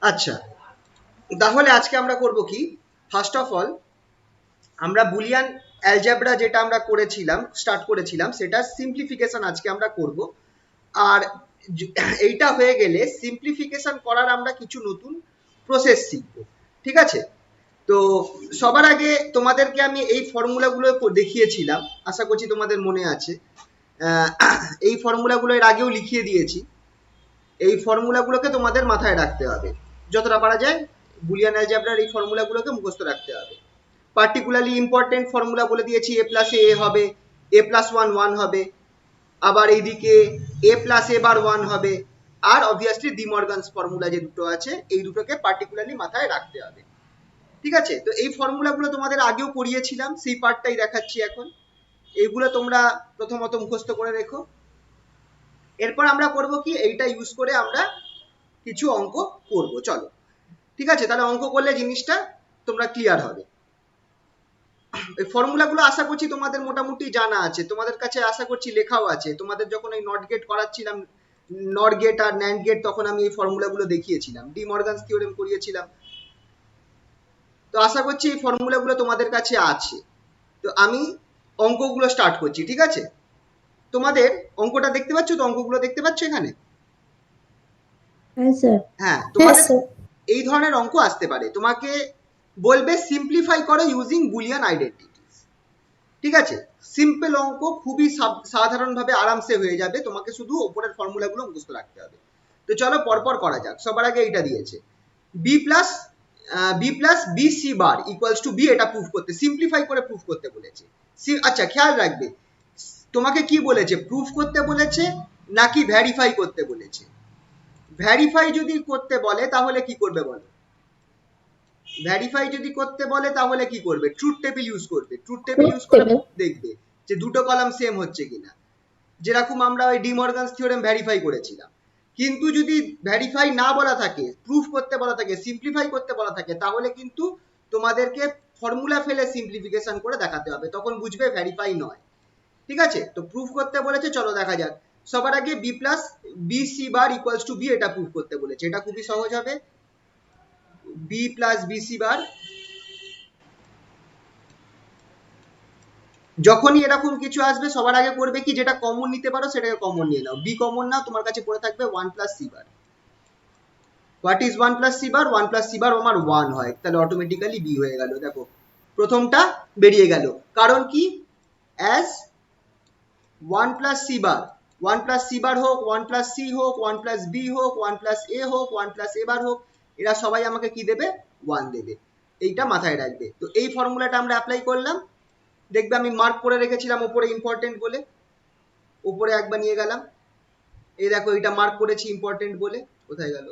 আচ্ছা, তাহলে আজকে আমরা করব কি, ফার্স্ট অফ অল আমরা বুলিয়ান অ্যালজেব্রা যেটা আমরা স্টার্ট করেছিলাম সেটার সিম্পলিফিকেশন আজকে আমরা করব। আর এইটা হয়ে গেলে সিম্পলিফিকেশন করার আমরা কিছু নতুন প্রসেস শিখব। ঠিক আছে? তো সবার আগে তোমাদেরকে আমি এই ফর্মুলাগুলো দেখিয়েছিলাম, আশা করছি তোমাদের মনে আছে। আহ, এই ফর্মুলাগুলো এর আগেও লিখিয়ে দিয়েছি। এই ফর্মুলাগুলোকে তোমাদের মাথায় রাখতে হবে যতটা পারা যায়। বুলিয়ান অ্যালজেব্রার এই ফর্মুলাগুলোকে মুখস্থ রাখতে হবে। পার্টিকুলারলি ইম্পর্টেন্ট ফর্মুলা বলে দিয়েছি, এ প্লাস এ হবে, এ প্লাস ওয়ান ওয়ান হবে, আবার এইদিকে এ প্লাস এ বার ওয়ান হবে, আর অবভিয়াসলি ডি মর্গানস ফর্মুলা যে দুটো আছে এই দুটোকে পার্টিকুলারলি মাথায় রাখতে হবে। ঠিক আছে? তো এই ফর্মুলাগুলো তোমাদের আগেও পড়িয়েছিলাম, সেই পার্টটাই দেখাচ্ছি এখন। এইগুলো তোমরা প্রথমত মুখস্থ করে রেখো। এরপর আমরা করব কি, এইটা ইউজ করে আমরা কিছু অঙ্ক করব। চলো, ঠিক আছে? তাহলে অঙ্ক করলে জিনিসটা তোমরা ক্লিয়ার হবে। এই ফর্মুলাগুলো আশা করছি তোমাদের মোটামুটি জানা আছে, তোমাদের কাছে আশা করছি লেখাও আছে। তোমাদের যখন এই নট গেট করাচ্ছিলাম, নট গেট আর ন্যান্ড গেট, তখন আমি এই ফর্মুলাগুলো দেখিয়েছিলাম, ডি মর্গানস থিওরেম করিয়েছিলাম। তো আশা করছি এই ফর্মুলাগুলো তোমাদের কাছে আছে। তো আমি অঙ্কগুলো স্টার্ট করছি, ঠিক আছে? তোমাদের অঙ্কটা দেখতে পাচ্ছ তো? অঙ্কগুলো দেখতে পাচ্ছ এখানে? হ্যাঁ স্যার। হ্যাঁ, হ্যাঁ তোমাদের স্যার। এই ধরনের অঙ্ক আসতে পারে। তোমাকে বলবে সিম্পলিফাই করো ইউজিং বুলিয়ান আইডেন্টিটিস। ঠিক আছে? সিম্পল অঙ্ক, খুবই সাধারণভাবে আরামসে হয়ে যাবে, তোমাকে শুধু ওপরের ফর্মুলাগুলো মুখস্থ রাখতে হবে। তো চলো পরপর করা যাক। সবার আগে এইটা দিয়েছে, B plus B C bar equals to B, এটা প্রুফ করতে, সিম্পলিফাই করে প্রুফ করতে বলেছে। আচ্ছা, খেয়াল রাখবে তোমাকে কি বলেছে, প্রুফ করতে বলেছে নাকি ভ্যারিফাই করতে বলেছে। ভ্যারিফাই যদি করতে বলে তাহলে কি করবে বলো? ভ্যারিফাই যদি করতে বলে তাহলে কি করবে? ট্রুথ টেবিল ইউজ করবে। ট্রুথ টেবিল ট্রুথ ইউজ করে টেবিল। দেখবে যে দুটো কলাম সেম হচ্ছে কিনা, যেরকম আমরা ওই ডি মর্গানস থিওরেম ভ্যারিফাই করেছিলাম। কিন্তু যদি ভ্যারিফাই না বলা থাকে, প্রুফ করতে বলা থাকে, সিম্পলিফাই করতে বলা থাকে, তাহলে কিন্তু তোমাদেরকে ফর্মুলা ফেলে সিম্পলিফিকেশন করে দেখাতে হবে, তখন বুঝবে ভ্যারিফাই নয়। ঠিক আছে? তো প্রুফ করতে বলেছে, চলো দেখা যাক। সবার আগে B plus B C bar equals to B, এটা প্রুফ করতে বলেছে। এটা খুবই সহজ হবে। B plus B C bar, যখনই এরকম কিছু আসবে সবার আগে করবে কি, যেটা কমন নিতে পারো সেটাকে কমন নিয়ে নাও। বি কমন নাও, তোমার কাছে পড়ে থাকবে one plus C bar. What is one plus C bar? One plus C bar আমার ওয়ান হয়, তাহলে অটোমেটিক্যালি বি হয়ে গেল। দেখো প্রথমটা বেরিয়ে গেল, কারণ কি, as one plus C bar, one plus C bar হোক, ওয়ান প্লাস সি হোক, ওয়ান প্লাস বি হোক, ওয়ান প্লাস এ হোক, ওয়ান প্লাস এ বার হোক, এরা সবাই আমাকে কি দেবে? ওয়ান দেবে। এইটা মাথায় রাখবে। তো এই ফর্মুলাটা আমরা অ্যাপ্লাই করলাম। দেখবে আমি মার্ক করে রেখেছিলাম উপরে ইম্পর্টেন্ট বলে, উপরে একবার নিয়ে গেলাম। এই দেখো এটা মার্ক করেছি ইম্পর্টেন্ট বলে। কোথায় গেল?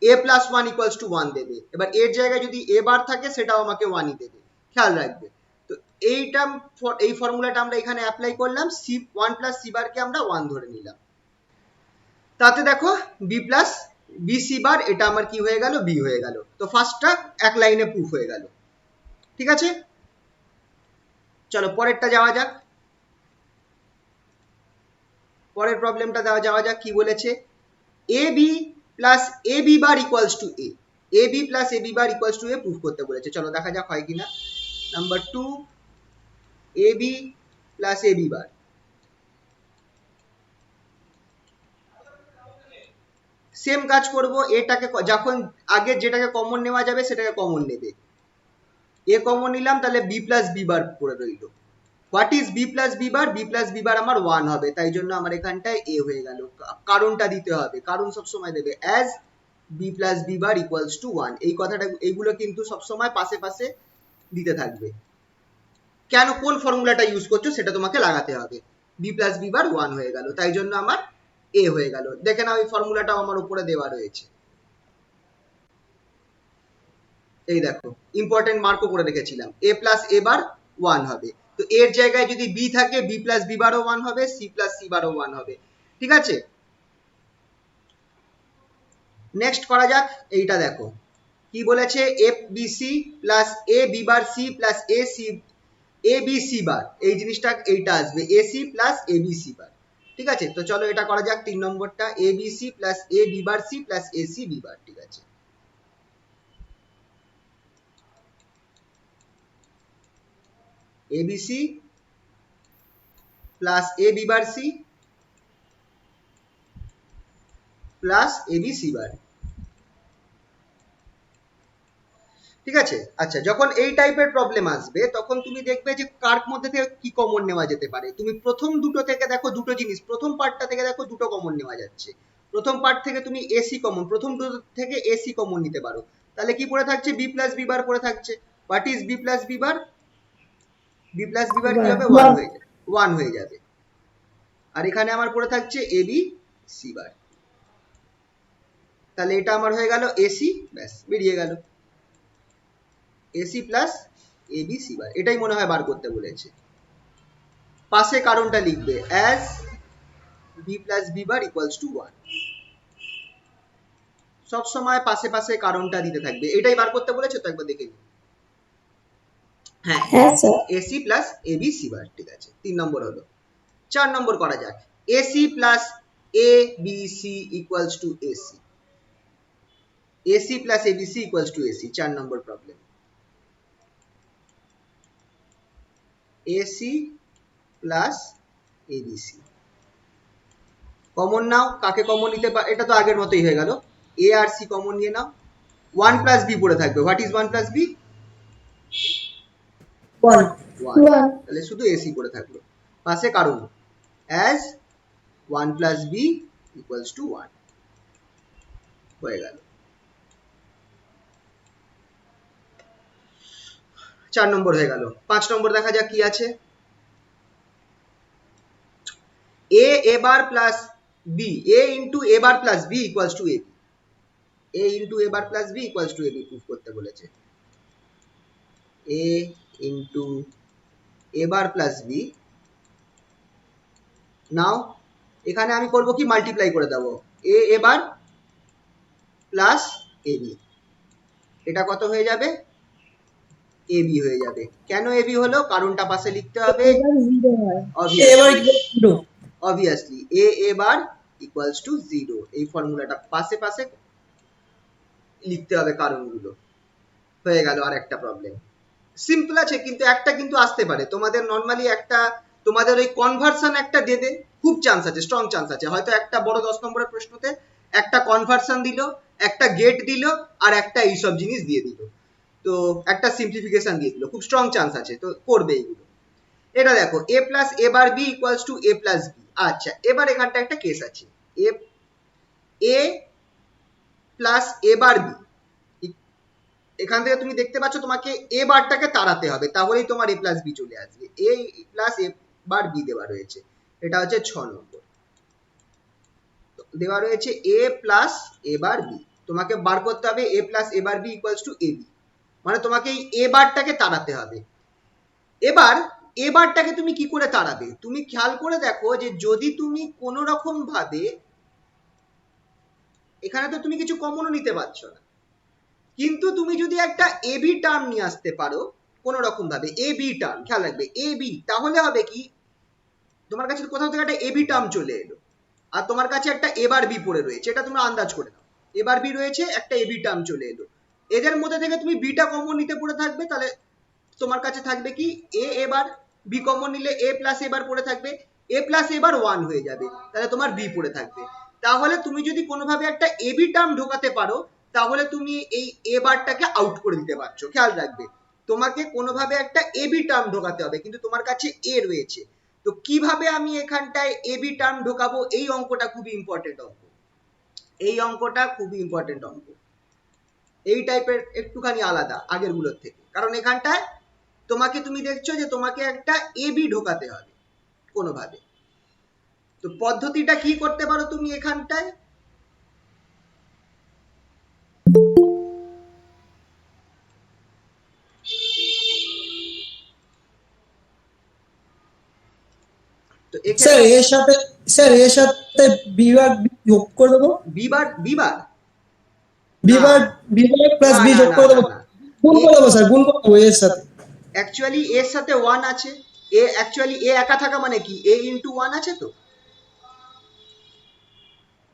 A plus one equals to one দেবে। এবার এর জায়গায় যদি এ বার থাকে সেটাও আমাকে ওয়ানই দেবে, খেয়াল রাখবে। তো এইটা, এই ফর্মুলাটা আমরা এখানে অ্যাপ্লাই করলাম, সি ওয়ান প্লাস সি বারকে আমরা ওয়ান ধরে নিলাম। তাতে দেখো B plus B C bar, এটা আমার কি হয়ে গেল? বি হয়ে গেল। তো ফার্স্টটা এক লাইনে প্রুফ হয়ে গেল। ঠিক আছে? চলো পরেরটা যাওয়া যাক। পরের প্রবলেমটা যাওয়া যাক। কি বলেছে? A B plus A B bar equals to A, A B plus A B bar equals to A proof করতে বলেছে। চলো দেখা যাক হয় কিনা। Number two, A B plus A B bar, same কাজ করব। এটাকে যখন আগে যেটাকে কমন নেওয়া যাবে সেটাকে কমন নেবে। এ কমন নিলাম, তাহলে বি প্লাস বি বার পড়ে রইল। What is B plus B bar? B plus B bar আমার ওয়ান হবে, তাই জন্য আমার এখানটায় এ হয়ে গেল। কারণটা দিতে হবে, কারণ সবসময় দেবে as B plus B bar equals to one. এই কথাটা, এইগুলো কিন্তু সবসময় পাশে পাশে দিতে থাকবে। কেন, কোন ফর্মুলাটা ইউজ করছো সেটা তোমাকে লাগাতে হবে। B plus B bar one হয়ে গেল, তাই জন্য আমার এ হয়ে গেল। দেখে নাও এই ফর্মুলাটাও আমার উপরে দেওয়া রয়েছে। এই দেখো ইম্পর্টেন্ট মার্কও করে রেখেছিলাম, এ প্লাস এ বার ওয়ান হবে। তো এর জায়গায় যদি বি থাকে, বি প্লাস বি বারও ওয়ান হবে, সি প্লাস সি বারও ওয়ান হবে। ঠিক আছে? নেক্সট করা যাক। এইটা দেখো কি বলেছে, F B C plus A B bar C plus A B C bar, এই জিনিসটা এইটা আসবে A C plus A B C bar. ঠিক আছে, তো চলো এটা করা যাক। 3 নম্বরটা A B C plus A B bar C plus A C B bar. ঠিক আছে, A B C plus A B bar C plus A B C bar. ঠিক আছে, আচ্ছা যখন এই টাইপের প্রবলেম আসবে তখন তুমি দেখবে যে কার মধ্যে থেকে কি কমন নেওয়া যেতে পারে। তুমি প্রথম দুটো থেকে দেখো দুটো জিনিস, প্রথম পার্টটা থেকে দেখো দুটো কমন নেওয়া যাচ্ছে। প্রথম পার্ট থেকে তুমি এসি কমন, প্রথম দুটো থেকে এসি কমন নিতে পারো। তাহলে কি পড়ে থাকছে? বি প্লাস বি বার পড়ে থাকছে। What is B plus B bar? B plus B bar কি হবে? ওয়ান হয়ে যাবে, ওয়ান হয়ে যাবে। আর এখানে আমার পড়ে থাকছে এ বি সি বার। তাহলে এটা আমার হয়ে গেল এসি, ব্যাস বেরিয়ে গেল AC plus A B C bar. এটাই মনে হয় বার করতে বলেছে। পাশে কারণটা লিখবে as B plus B bar equals to 1। সব সময় পাশে পাশে কারণটা দিতে থাকবে। এটাই বার করতে বলেছে তো, একবার দেখে নিই। হ্যাঁ, AC plus A B C bar. ঠিক আছে, 3 নম্বর হলো। 4 নম্বর করা যাক। AC plus A B C equals to AC. AC plus A B C equals to AC, 4 নম্বর problem. AC plus A B C common নাও। কাকে কমন নিতে পারে? এটা তো আগের মতোই হয়ে গেল, এ আর সি কমন নিয়ে নাও। 1 প্লাস বি পড়ে থাকবে। What is 1 plus B? 1 তাহলে শুধু এসি পড়ে থাকলো। পাশে কারণ as 1 plus B equals to 1 হয়ে গেল। 4 নম্বর হয়ে গেল। 5 নম্বর দেখা যাক কি আছে। A bar plus B, A into A bar plus B equals to A B. A into A bar plus B equals to A B proof করতে বলেছে। A into A bar plus B. Now এখানে আমি করব কি, multiply করে দেবো। এ bar plus A B, এটা কত হয়ে যাবে? এ বি হয়ে যাবে। কেন এ বি হলো? কারণটা পাশে লিখতে হবে। অবভিয়াসলি এ বার ইকুয়ালস টু 0। এই ফর্মুলাটা পাশে পাশে লিখতে হবে কারণগুলো। হয়ে গেল আর একটা প্রবলেম। সিম্পল আছে, কিন্তু একটা কিন্তু আসতে পারে তোমাদের। নর্মালি একটা তোমাদের ওই কনভার্সন একটা দেবে, খুব চান্স আছে, স্ট্রং চান্স আছে। হয়তো একটা বড় 10 নম্বরের প্রশ্নতে একটা কনভার্সন দিল, একটা গেট দিল, আর একটা এইসব জিনিস দিয়ে দিল, তো একটা সিম্পলিফিকেশন দিয়ে দিল। খুব স্ট্রং চান্স আছে, তো করবে এইগুলো। এটা দেখো, A plus A bar B equals to A plus B. আচ্ছা, এবার এখানটা একটা কেস আছে। এ প্লাস এ বার বি, এখান থেকে তুমি দেখতে পাচ্ছ তোমাকে এ বারটাকে তাড়াতে হবে, তাহলেই তোমার এ প্লাস বি চলে আসবে। এ প্লাস এ বার বি দেওয়া রয়েছে, এটা হচ্ছে 6 নম্বর। দেওয়া রয়েছে এ প্লাস এ বার বি, তোমাকে বার করতে হবে A plus A bar B equals to A B. মানে তোমাকে এই এ বারটাকে তাড়াতে হবে। এবার এ বারটাকে তুমি কি করে তাড়াবে? তুমি খেয়াল করে দেখো যে যদি তুমি কোনো রকম ভাবে, এখানে তো তুমি কিছু কমনও নিতে পারছো না, কিন্তু তুমি যদি একটা এ বি টার্ম নিয়ে আসতে পারো কোন রকম ভাবে, এ বি টার্ম, খেয়াল রাখবে এ বি, তাহলে হবে কি, তোমার কাছে কোথাও থেকে একটা এ বি টার্ম চলে এলো, আর তোমার কাছে একটা এবার বি পড়ে রয়েছে, এটা তোমরা আন্দাজ করে নাও। এবার বি রয়েছে, একটা এ বি টার্ম চলে এলো, এদের মধ্যে থেকে তুমি বিটা কমন নিতে পড়ে থাকবে। তাহলে তোমার কাছে থাকবে কি, এ এবার বি কমন নিলে এ প্লাস এবার পড়ে থাকবে, এ প্লাস এবার 1 হয়ে যাবে, তাহলে তোমার বি পড়ে থাকবে। তাহলে তুমি যদি কোনোভাবে একটা এ বি টার্ম ঢোকাতে পারো, তাহলে তুমি এই এ বারটাকে আউট করে দিতে পারছো। খেয়াল রাখবে, তোমাকে কোনোভাবে একটা এ বি টার্ম ঢোকাতে হবে, কিন্তু তোমার কাছে এ রয়েছে। তো কিভাবে আমি এখানটায় এ বি টার্ম ঢোকাবো, এই অঙ্কটা খুবই ইম্পর্টেন্ট অঙ্ক। এই অঙ্কটা খুবই ইম্পর্টেন্ট অঙ্ক। এই টাইপের একটুখানি আলাদা আগের গুলোর থেকে, কারণ এখানটায় তোমাকে, তুমি দেখছো যে তোমাকে একটা এ বি ঢোকাতে হবে কোনোভাবে। তো পদ্ধতিটা কি করতে পারো তুমি এখানটায়, তো স্যার এক্ষেত্রে এর সাথে বিভাগ যোগ করে দেবো। বিবার বিবার বিভাগ বিভাগ প্লাস না বি না যোগ না করে না দেবো। না গুণ করে দেবো স্যার, গুণ করে দেবো এর সাথে। অ্যাকচুয়ালি এর সাথে 1 আছে। এ অ্যাকচুয়ালি এ একা থাকা মানে কি, এ ইন্টু 1 আছে তো,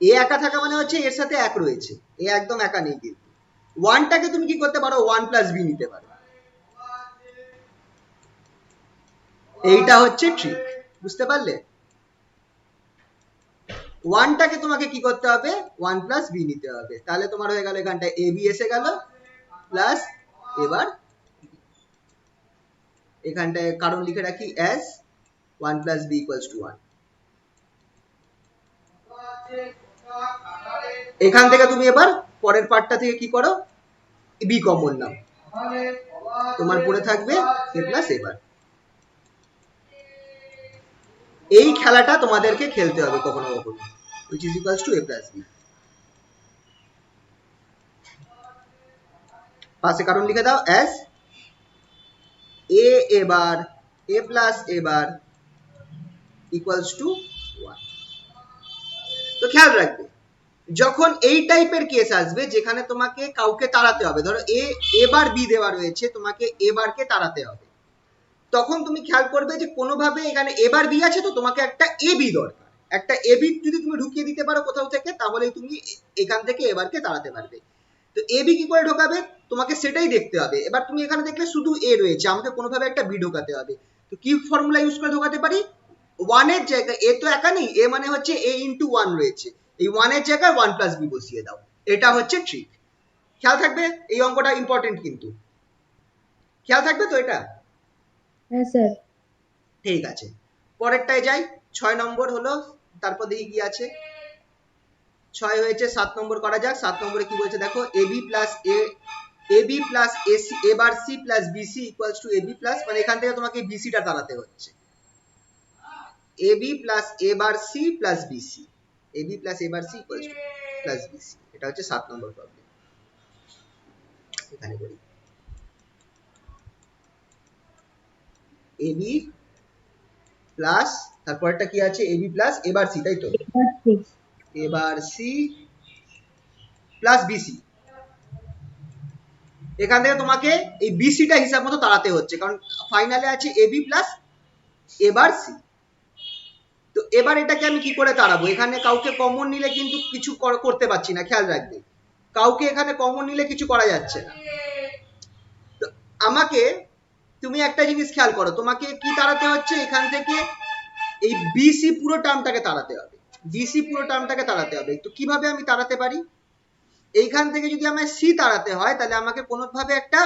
এ একা থাকা মানে হচ্ছে এর সাথে এক রয়েছে, এ একদম একা নেই। কিন্তু ওয়ানটাকে তুমি কি করতে পারো, ওয়ান প্লাস বি নিতে পারো। এইটা হচ্ছে ট্রিক, বুঝতে পারলে? ওয়ানটাকে তোমাকে কি করতে হবে, ওয়ান প্লাস বি নিতে হবে, তাহলে তোমার হয়ে গেল এখানটায় এ বি এসে গেল প্লাস, এবার এখানটায় কারণ লিখে রাখি as one plus B equals to one. এখান থেকে তুমি এবার পরের পার্টটা থেকে কি করো, বি কমন নাও, তোমার পড়ে থাকবে এ প্লাস এবার। এই খেলাটা তোমাদেরকে খেলতে হবে কখনো কখনো, which is equals to a plus b। পাশে কারণ লিখে দাও অ্যাজ এ এবার এ প্লাস এবার ইকুয়ালস টু ওয়ান। তো খেয়াল রাখবে যখন এই টাইপের কেস আসবে যেখানে তোমাকে কাউকে তাড়াতে হবে, ধরো এ এবার বি দেওয়া রয়েছে, তোমাকে এবারকে তাড়াতে হবে, তখন তুমি খেয়াল করবে যে কোনোভাবে এখানে এবার বি আছে, তো তোমাকে একটা এ বি দরকার, একটা এ বি যদি তুমি ঢুকিয়ে দিতে পারো কোথাও থেকে, তাহলেই তুমি এখান থেকে এবারকে তাড়াতে পারবে। তো এ বি কি করে ঢোকাবে তোমাকে সেটাই দেখতে হবে। এবার তুমি এখানে দেখলে শুধু এ রয়েছে, আমাকে কোনোভাবে একটা বি ঢোকাতে হবে, তো কি ফর্মুলা ইউজ করে ঢোকাতে পারি, ওয়ানের জায়গায়, এ তো একা নেই, এ মানে হচ্ছে এ ইন্টু ওয়ান রয়েছে, এই ওয়ানের জায়গায় ওয়ান প্লাস বি বসিয়ে দাও, এটা হচ্ছে ট্রিক। খেয়াল থাকবে এই অঙ্কটা ইম্পর্টেন্ট কিন্তু, খেয়াল থাকবে তো এটা? হ্যাঁ স্যার। ঠিক আছে, পরেরটায় যাই। 6 নম্বর হলো, তারপর দেখি কি আছে। 6 হয়েছে, 7 নম্বর করা যাক। 7 নম্বরে কি বলছে দেখো, AB plus AB plus AC A bar C plus BC equals to AB plus, মানে এখান থেকে তোমাকে বিসিটা দাঁড়াতে হচ্ছে, এবি প্লাস এবার C plus BC, AB plus এবার C equals to plus BC. এটা হচ্ছে 7 নম্বর প্রবলেম। এখানে বলি এবি প্লাস, তারপরটা কি আছে, এবি প্লাস এবার সি, তাই তো, এবার সি প্লাস বিসি। এখান থেকে তোমাকে এই বিসিটা হিসাব মতো তাড়াতে হচ্ছে, কারণ ফাইনালে আছে এবি প্লাস এবার সি। তো এবার এটাকে আমি কি করে তাড়াবো, এখানে কাউকে কমন নিলে কিন্তু কিছু করতে পারছি না, খেয়াল রাখবে কাউকে এখানে কমন নিলে কিছু করা যাচ্ছে না। তো আমাকে তুমি একটা জিনিস খেয়াল করো, তোমাকে কি তাড়াতে হচ্ছে, এখান থেকে এই বিসি পুরো টার্মটাকে তাড়াতে হবে, বিসি পুরো টার্মটাকে তাড়াতে হবে। তো কিভাবে আমি তাড়াতে পারি, এইখান থেকে যদি আমায় সি তাড়াতে হয় তাহলে আমাকে কোনোভাবে একটা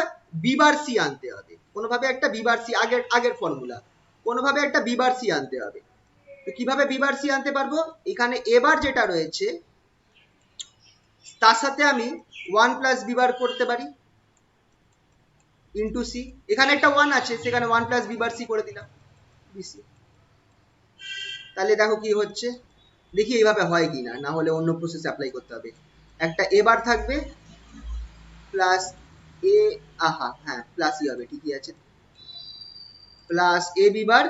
বিবার সি আনতে হবে, কোনোভাবে একটা বিবার সি, আগের আগের ফর্মুলা, কোনোভাবে একটা বিবার সি আনতে হবে। তো কিভাবে বিবার সি আনতে পারবো, এখানে এবার যেটা রয়েছে তার সাথে আমি ওয়ান প্লাস বিবার করতে পারি ইন্টু সি, এখানে একটা ওয়ান আছে সেখানে ওয়ান প্লাস বিবার সি করে দিলাম বিসি। তাহলে দেখো কি হচ্ছে, দেখি এইভাবে হয় কিনা, না হলে অন্য প্রসেস অ্যাপ্লাই করতে হবে। একটা এবার থাকবে প্লাস এ, আহা হ্যাঁ প্লাসই হবে, ঠিকই আছে, প্লাস এ বিবার,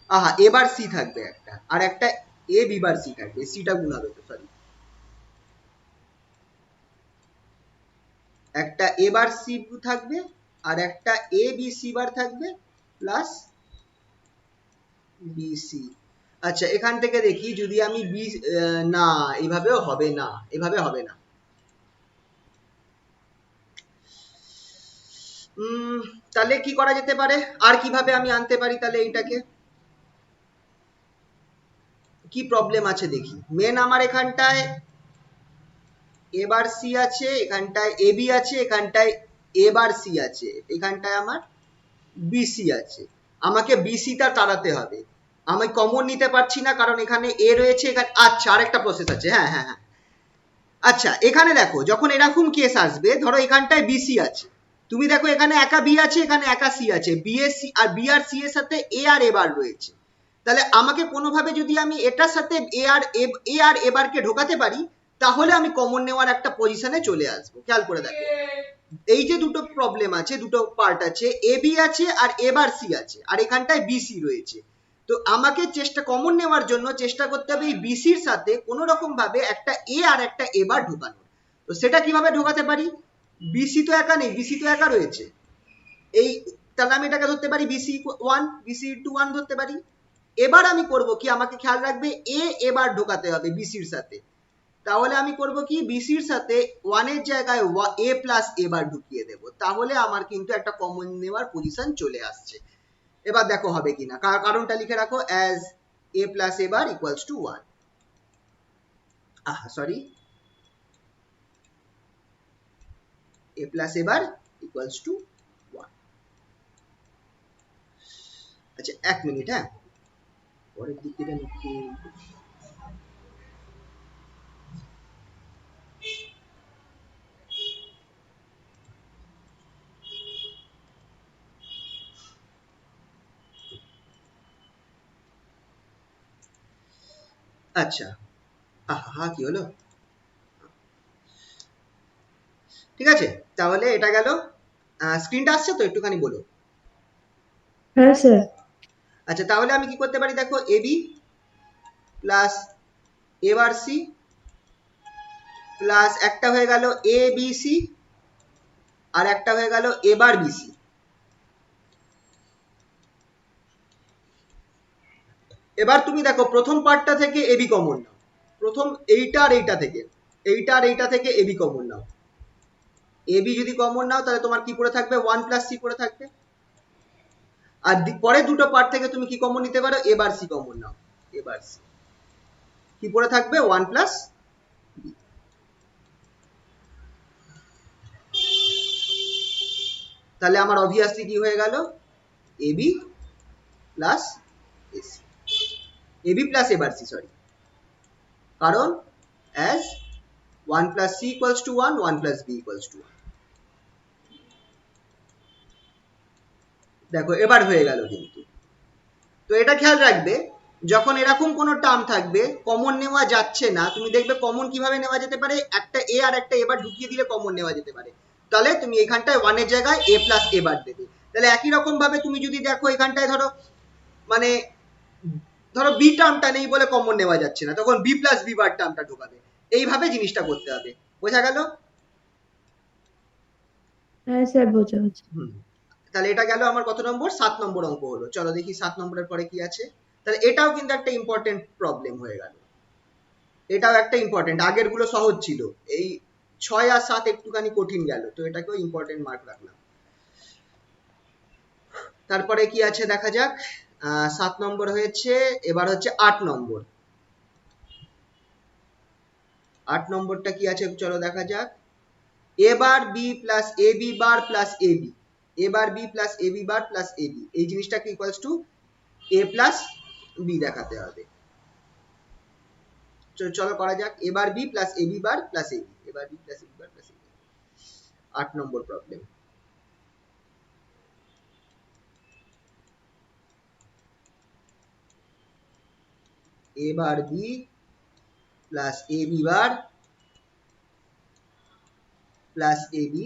আহা এবার সি থাকবে একটা, আর একটা এ বিবার সি থাকবে, সিটা গুণ হবে তো, সরি, একটা এবার সি থাকবে আর একটা এ বি সি বার থাকবে প্লাস বিসি। আচ্ছা এখান থেকে দেখি যদি আমি বি, না এইভাবেও হবে না, এভাবে হবে না। তাহলে কি করা যেতে পারে, আর কিভাবে আমি আনতে পারি তাহলে এইটাকে, কি প্রবলেম আছে দেখি। মেন আমার এখানটায় এবার সি আছে, এখানটায় এ বি আছে, এখানটায় এবার সি আছে, এখানটায় আমার বিসি আছে, আমাকে বিসিটা তাড়াতে হবে। আমি কমন নিতে পারছি না কারণ এখানে এ রয়েছে, এখানে আচ্ছা আরেকটা প্রসেস আছে, হ্যাঁ হ্যাঁ হ্যাঁ, আচ্ছা এখানে দেখো যখন এরকম কেস আসবে, ধরো এখানটায় বিসি আছে, তুমি দেখো এখানে একা বি আছে, এখানে একা সি আছে, বি এর সি আর বি আর সি এর সাথে এ আর এবার রয়েছে, তাহলে আমাকে কোনোভাবে যদি আমি এটার সাথে এ আর এবারকে ঢোকাতে পারি তাহলে আমি কমন নেওয়ার একটা পজিশনে চলে আসবো। খেয়াল করে দেখো এই যে দুটো প্রবলেম আছে, দুটো পার্ট আছে, এ বি আছে আর এবার সি আছে, আর এখানটায় বিসি রয়েছে, তো আমাকে চেষ্টা কমন নেওয়ার জন্য চেষ্টা করতে হবে এই বিসির সাথে কোনো রকম ভাবে একটা এ আর একটা এবার ঢোকানো। তো সেটা কিভাবে ঢোকাতে পারি, বিসি তো একা নেই, বিসি তো একা রয়েছে, এই তাহলে আমি এটাকে ধরতে পারি BC one, BC into one ধরতে পারি, এবার আমি করব কি, আমাকে খেয়াল রাখবে এ এবার ঢোকাতে হবে বিসির সাথে। তাহলে আমি করব কি, বিসির সাথে 1 এর জায়গায় এ প্লাস এবার ঢুকিয়ে দেব, তাহলে আমার কিন্তু একটা কমন নেওয়ার পজিশন চলে আসছে। এবার দেখো হবে কিনা, কারণটা লিখে রাখো, অ্যাজ এ প্লাস এবার equals to 1, sorry, A plus এবার ইকুয়ালস টু 1। আচ্ছা 1 মিনিট, হ্যাঁ, পরের দিক থেকে একটু, আচ্ছা, কি হলো, ঠিক আছে, তাহলে এটা গেল। স্ক্রিনটা আসছে তো, একটুখানি বলো। হ্যাঁ স্যার। আচ্ছা তাহলে আমি কি করতে পারি, দেখো এবি প্লাস এবার সি প্লাস একটা হয়ে গেল এ বি সি, আর একটা হয়ে গেল এবার বিসি। এবার তুমি দেখো প্রথম পার্টটা থেকে এবি কমন নাও, প্রথম এইটা আর এইটা থেকে, এইটা আর এইটা থেকে এবি কমন নাও। এবি যদি কমন নাও তাহলে তোমার কি পড়ে থাকবে, 1 প্লাস সি পড়ে থাকবে। আর পরে দুটো পার্ট থেকে তুমি কি কমন নিতে পারো, এবার সি কমন নাও, এবার সি কি পড়ে থাকবে, 1 প্লাস বি। তাহলে আমার অবভিয়াসলি কি হয়ে গেল, AB plus AC, AB plus এবার সি, সরি, কারণ as 1 plus C equals to 1, 1 plus B equals to 1। দেখো এবার হয়ে গেল কিন্তু। তো এটা খেয়াল রাখবে, যখন এরকম কোনো টার্ম থাকবে কমন নেওয়া যাচ্ছে না, তুমি দেখবে কমন কিভাবে নেওয়া যেতে পারে, একটা এ আর একটা এবার ঢুকিয়ে দিলে কমন নেওয়া যেতে পারে। তাহলে তুমি এখানটায় 1 এর জায়গায় এ প্লাস এবার দেবে। তাহলে একই রকম ভাবে তুমি যদি দেখো এখানটায় ধরো, মানে ধরো বি টার্মটা নেই বলে কমন নেওয়া যাচ্ছে না, তখন বি প্লাস বি বার টার্মটা ঢোকাবে। এইভাবে জিনিসটা করতে হবে, বোঝা গেল? হ্যাঁ স্যার, বোঝা হচ্ছে। হুম, তাহলে এটা গেল আমার কত নম্বর, 7 নম্বর অঙ্ক হলো। চলো দেখি 7 নম্বরের পরে কি আছে। তাহলে এটাও কিন্তু একটা ইম্পর্টেন্ট প্রবলেম হয়ে গেল, এটাও একটা ইম্পর্টেন্ট, আগের গুলো সহজ ছিল, এই 6 আর 7 একটুখানি কঠিন গেল, তো এটাকেও ইম্পর্টেন্ট মার্ক রাখলাম। তারপরে কি আছে দেখা যাক। 7 নম্বর হয়েছে, এবার হচ্ছে 8 নম্বর। 8 নম্বরটা কি আছে চলো দেখা যাক। A bar B plus A B bar plus A B, A bar B plus A B bar plus A B, এই জিনিসটাকে equals to A plus B দেখাতে হবে। চলো করা যাক, এবার B plus A B bar plus A B, এবার B plus A B bar plus A B. 8 নম্বর problem. A bar B plus A B bar plus A B.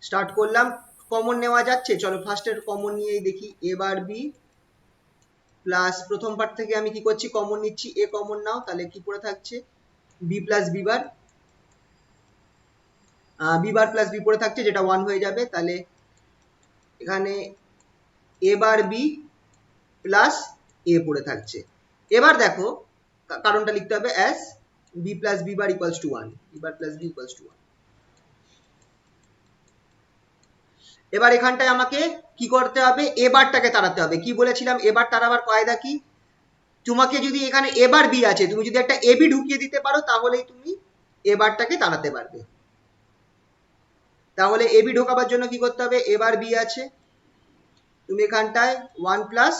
Start করলাম, common নেওয়া যাচ্ছে, চলো ফার্স্টের কমন নিয়েই দেখি। এ বার বি প্লাস প্রথম পার্ট থেকে আমি কি করছি, কমন নিচ্ছি, এ কমন নাও, তাহলে কি পড়ে থাকছে, B plus B bar, B bar plus B পড়ে থাকছে, যেটা 1 হয়ে যাবে। তাহলে এখানে এ বার বি প্লাস এ পড়ে থাকছে। এবার দেখো কারণটা লিখতে হবে, as B plus B bar equals to 1, B bar plus B equals to 1। এবার এখানটায় আমাকে কি করতে হবে, এবারটাকে তাড়াতে হবে। কি বলেছিলাম, এবার তাড়াবার কায়দা কি, তোমাকে যদি এখানে এবার বি আছে, তুমি যদি একটা এবি ঢুকিয়ে দিতে পারো তাহলেই তুমি এবারটাকে তাড়াতে পারবে। তাহলে এবি ঢোকাবার জন্য কি করতে হবে, এবার বি আছে, তুমি এখানটায় 1 প্লাস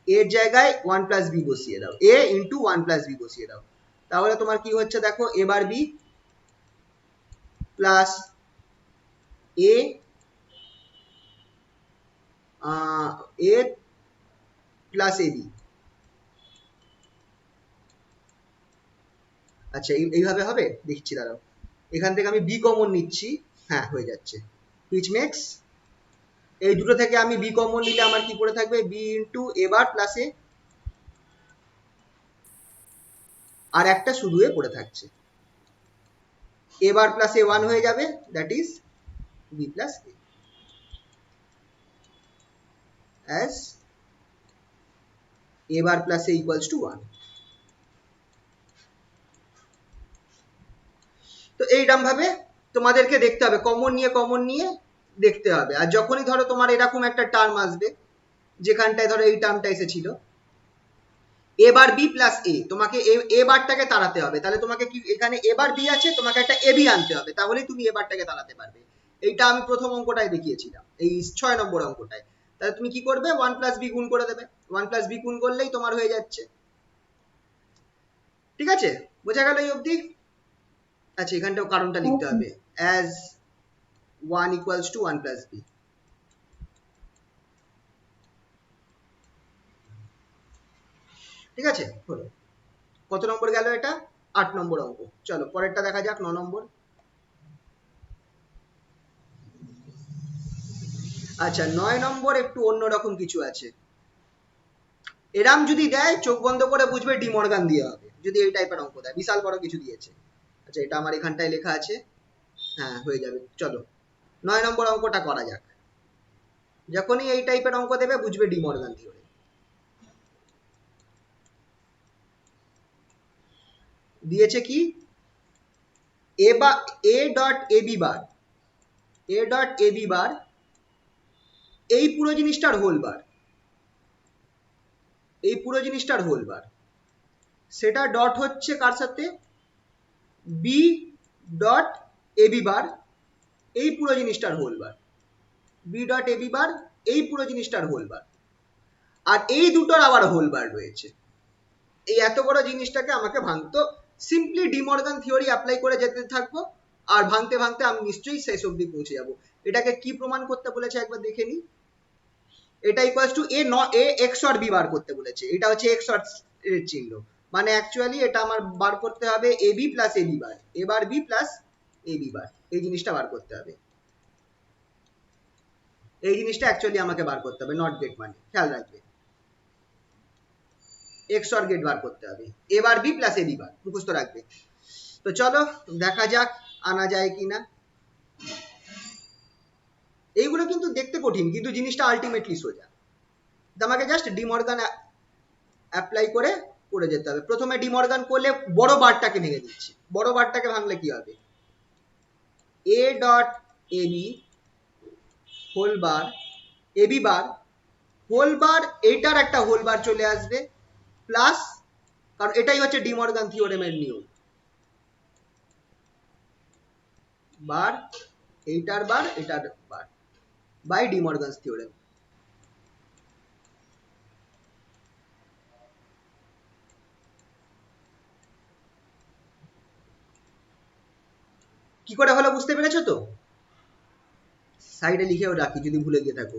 এর জায়গায় 1 প্লাস বি বসিয়ে দাও, এ ইন্টু 1 প্লাস বি বসিয়ে দাও। তাহলে তোমার কি হচ্ছে দেখো, এবার B plus A A plus A B. আচ্ছা এইভাবে হবে, দেখছি দাঁড়াও, এখান থেকে আমি বি কমন নিচ্ছি, হ্যাঁ হয়ে যাচ্ছে, হুইচ মেক্স, এই দুটো থেকে আমি বি কমন নিলে আমার কি পড়ে থাকবে, বি ইন্টু এবার প্লাস এ, আর একটা শুধু এ পড়ে থাকছে। এ বার প্লাস এ ওয়ান হয়ে যাবে, that is B plus A, as A bar plus A equals to 1। তো এইরকম ভাবে তোমাদেরকে দেখতে হবে, কমন নিয়ে দেখতে হবে। আর যখনই ধরো তোমার এরকম একটা টার্ম আসবে যেখানটায় ধরো এই টার্মটা এসেছিল এ বার বি প্লাস এ, তোমাকে এ বারটাকে তাড়াতে হবে। তাহলে তোমাকে কি, এখানে এ বার বি আছে, তোমাকে একটা এ বি আনতে হবে, তাহলেই তুমি এ বারটাকে তাড়াতে পারবে। এইটা আমি প্রথম অঙ্কটায় দেখিয়েছিলাম, এই 6 নম্বর অঙ্কটায়। তাহলে তুমি কি করবে, 1 প্লাস বি গুণ করে দেবে, 1 প্লাস বি গুণ করলেই তোমার হয়ে যাচ্ছে। ঠিক আছে, বোঝা গেল এই অবধি? আচ্ছা, এখানটাও কারণটা লিখতে হবে, as 1 equals to 1 plus B. ঠিক আছে, হলো। কত নম্বর গেল এটা? 8 নম্বর অঙ্ক। চলো পরেরটা দেখা যাক, 9 নম্বর। আচ্ছা, 9 নম্বর একটু অন্যরকম কিছু আছে। এরাম যদি দেয় চোখ বন্ধ করে বুঝবে ডি মর্গান দিয়ে হবে, যদি এই টাইপের অঙ্ক দেয়, বিশাল বড় কিছু দিয়েছে। আচ্ছা, এটা আমার এখানটায় লেখা আছে, হ্যাঁ হয়ে যাবে। চলো 9 নম্বর অঙ্কটা করা যাক। যখনই এই টাইপের অঙ্ক দেবে বুঝবে ডি মর্গান থিওরেম। দিয়েছে কি, এ বা A dot A B bar, A dot A B bar এই পুরো জিনিসটার হোল বার, এই পুরো জিনিসটার হোল বার, সেটা ডট হচ্ছে কার সাথে, B dot A B bar এই পুরো জিনিসটার whole bar, B dot A B bar এই পুরো জিনিসটার হোল বার, আর এই দুটোর আবার হোল বার রয়েছে। এই এত বড় জিনিসটাকে আমাকে ভাঙতো, simply De Morgan theory apply করে যেতে থাকবো, আর ভাঙতে ভাঙতে আমি নিশ্চয়ই শেষ অবধি পৌঁছে যাব। এটাকে কি প্রমাণ করতে বলেছে একবার দেখে নি। এটা equals to A X or B bar করতে বলেছে, এটা হচ্ছে এক্স অর এর চিহ্ন, মানে অ্যাকচুয়ালি এটা আমার বার করতে হবে এ B plus A B bar, A bar B plus A B bar, এই জিনিসটা বার করতে হবে। এই জিনিসটা অ্যাকচুয়ালি আমাকে বার করতে হবে, নট গেট, মানে খেয়াল রাখবে এক্স অর গেট বার করতে হবে, এ bar B plus A B বার, মুখস্থ রাখবে। তো চলো দেখা যাক আনা যায় কিনা। এইগুলো কিন্তু দেখতে কঠিন, কিন্তু জিনিসটা আলটিমেটলি সোজা। আমাকে জাস্ট ডি মর্গান অ্যাপ্লাই করে করে যেতে হবে। প্রথমে ডি মর্গান করলে বড় বারটাকে ভেঙে দিচ্ছি, বড় বারটাকে ভাঙলে কি হবে, A dot A B whole bar, A B bar whole bar, এইটার একটা হোল বার চলে আসবে, প্লাস, কারণ এটাই হচ্ছে ডি মর্গান থিওরেমের নিয়ম, বার এইটার বার এটার bar by De Morgan's theorem. কি করে হলো বুঝতে পেরেছো তো? সাইডে লিখেও রাখি যদি ভুলে গিয়ে থাকো।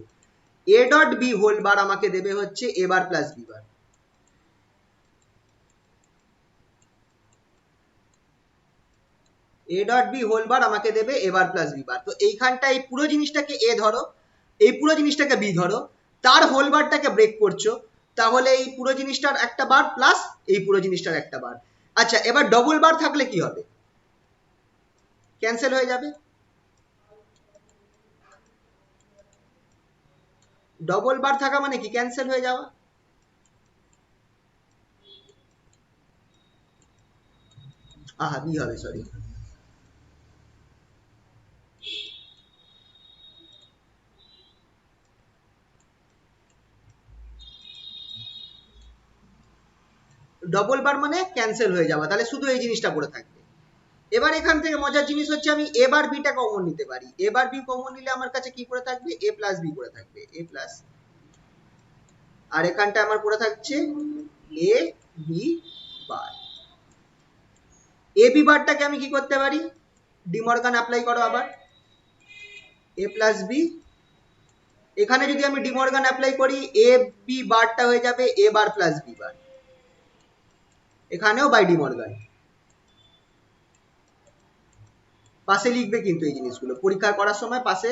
A dot B whole bar আমাকে দেবে হচ্ছে A bar plus B bar, A dot B whole bar আমাকে দেবে এ বার প্লাস বি বার। তো এইখানটা এই পুরো জিনিসটাকে এ ধরো, এই পুরো জিনিসটাকে বি ধরো, তার হোল বারটাকে ব্রেক করছো, তাহলে এই পুরো জিনিসটার একটা বার প্লাস এই পুরো জিনিসটার একটা বার। আচ্ছা, এবার ডবল বার থাকলে কি হবে, ক্যান্সেল হয়ে যাবে। ডবল বার থাকা মানে কি, ক্যান্সেল হয়ে যাওয়া। আহা, বি হবে, সরি। ডবল বার মানে ক্যান্সেল হয়ে যাওয়া, তাহলে শুধু এই জিনিসটা পড়ে থাকবে। এবার এখান থেকে মজার জিনিস হচ্ছে আমি এ বার বিটা কমন নিতে পারি, এ বার বি কমন নিলে আমার কাছে কি পড়ে থাকবে, এ প্লাস বি পড়ে থাকবে, এ প্লাস, আর এখানটা আমার পড়ে থাকছে এ বি বার। এ বি বারটাকে আমি কি করতে পারি, ডি মর্গান অ্যাপ্লাই করো আবার, এ প্লাস বি, এখানে যদি আমি ডি মর্গান অ্যাপ্লাই করি এ বি বারটা হয়ে যাবে এ বার প্লাস বি বার, এখানেও বাই ডি মর্গান। পাশে লিখবে কিন্তু এই জিনিসগুলো পরীক্ষা করার সময়, পাশে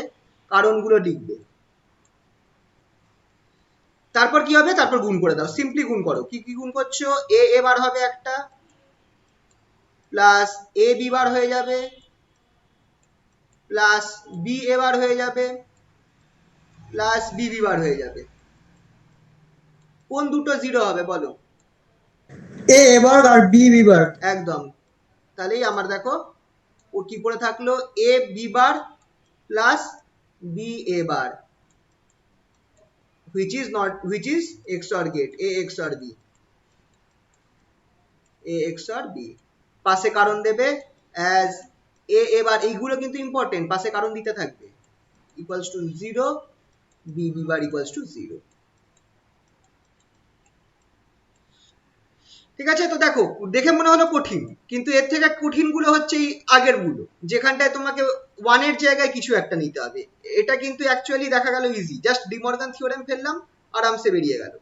কারণগুলো লিখবে। তারপর কি হবে, তারপর গুণ করে দাও, সিম্পলি গুণ করো। কি কি গুণ করছো, এ বার হবে একটা, প্লাস এ বি বার হয়ে যাবে, প্লাস বি এ বার হয়ে যাবে প্লাস বি বি বার হয়ে যাবে। কোন দুটো জিরো হবে বলো? এ এবার আর বি বিবার। একদম। তাহলেই আমার দেখো ও কি পড়ে থাকলো, A B bar plus B A bar, which is XOR gate, A XOR B, A XOR B। পাশে কারণ দেবে as A এবার, এইগুলো কিন্তু ইম্পর্টেন্ট, পাশে কারণ দিতে থাকবে, equals to 0, B B bar equals to 0। ঠিক আছে? তো দেখো, দেখে মনে হলো কঠিন, কিন্তু এর থেকে কঠিন গুলো হচ্ছে এই আগের গুলো, যেখানটায় তোমাকে ওয়ানের জায়গায় কিছু একটা নিতে হবে। এটা কিন্তু অ্যাকচুয়ালি দেখা গেল ইজি, জাস্ট ডিমর্গান থিওরেম ফেললাম, আরামসে বেরিয়ে গেল।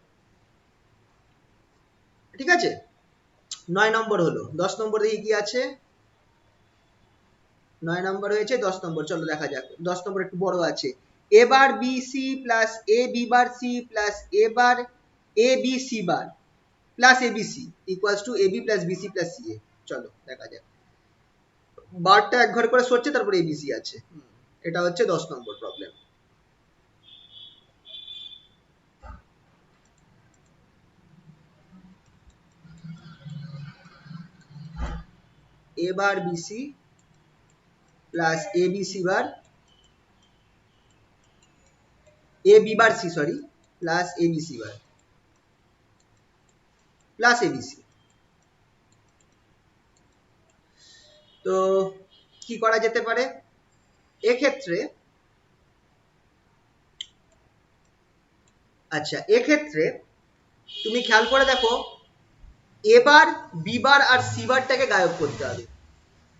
ঠিক আছে? 9 নম্বর হলো। 10 নম্বর দেখি কি আছে। 9 নম্বর হয়েছে, 10 নম্বর চলো দেখা যাক। 10 নম্বর একটু বড় আছে। A bar B C plus A B bar C plus A bar A B C bar plus A B C equals to A B plus B C plus C A. চলো দেখা যাক। বারটা এক ঘর করে সরছে, তারপরে এ বি সি আছে। এটা হচ্ছে 10 নম্বর problem. A bar B C plus A B C bar A B bar C sorry plus A B C bar plus A B C. তো কি করা যেতে পারে এক্ষেত্রে? আচ্ছা, এক্ষেত্রে তুমি খেয়াল করে দেখো, এবার বি বার আর সি বারটাকে গায়েব করতে হবে।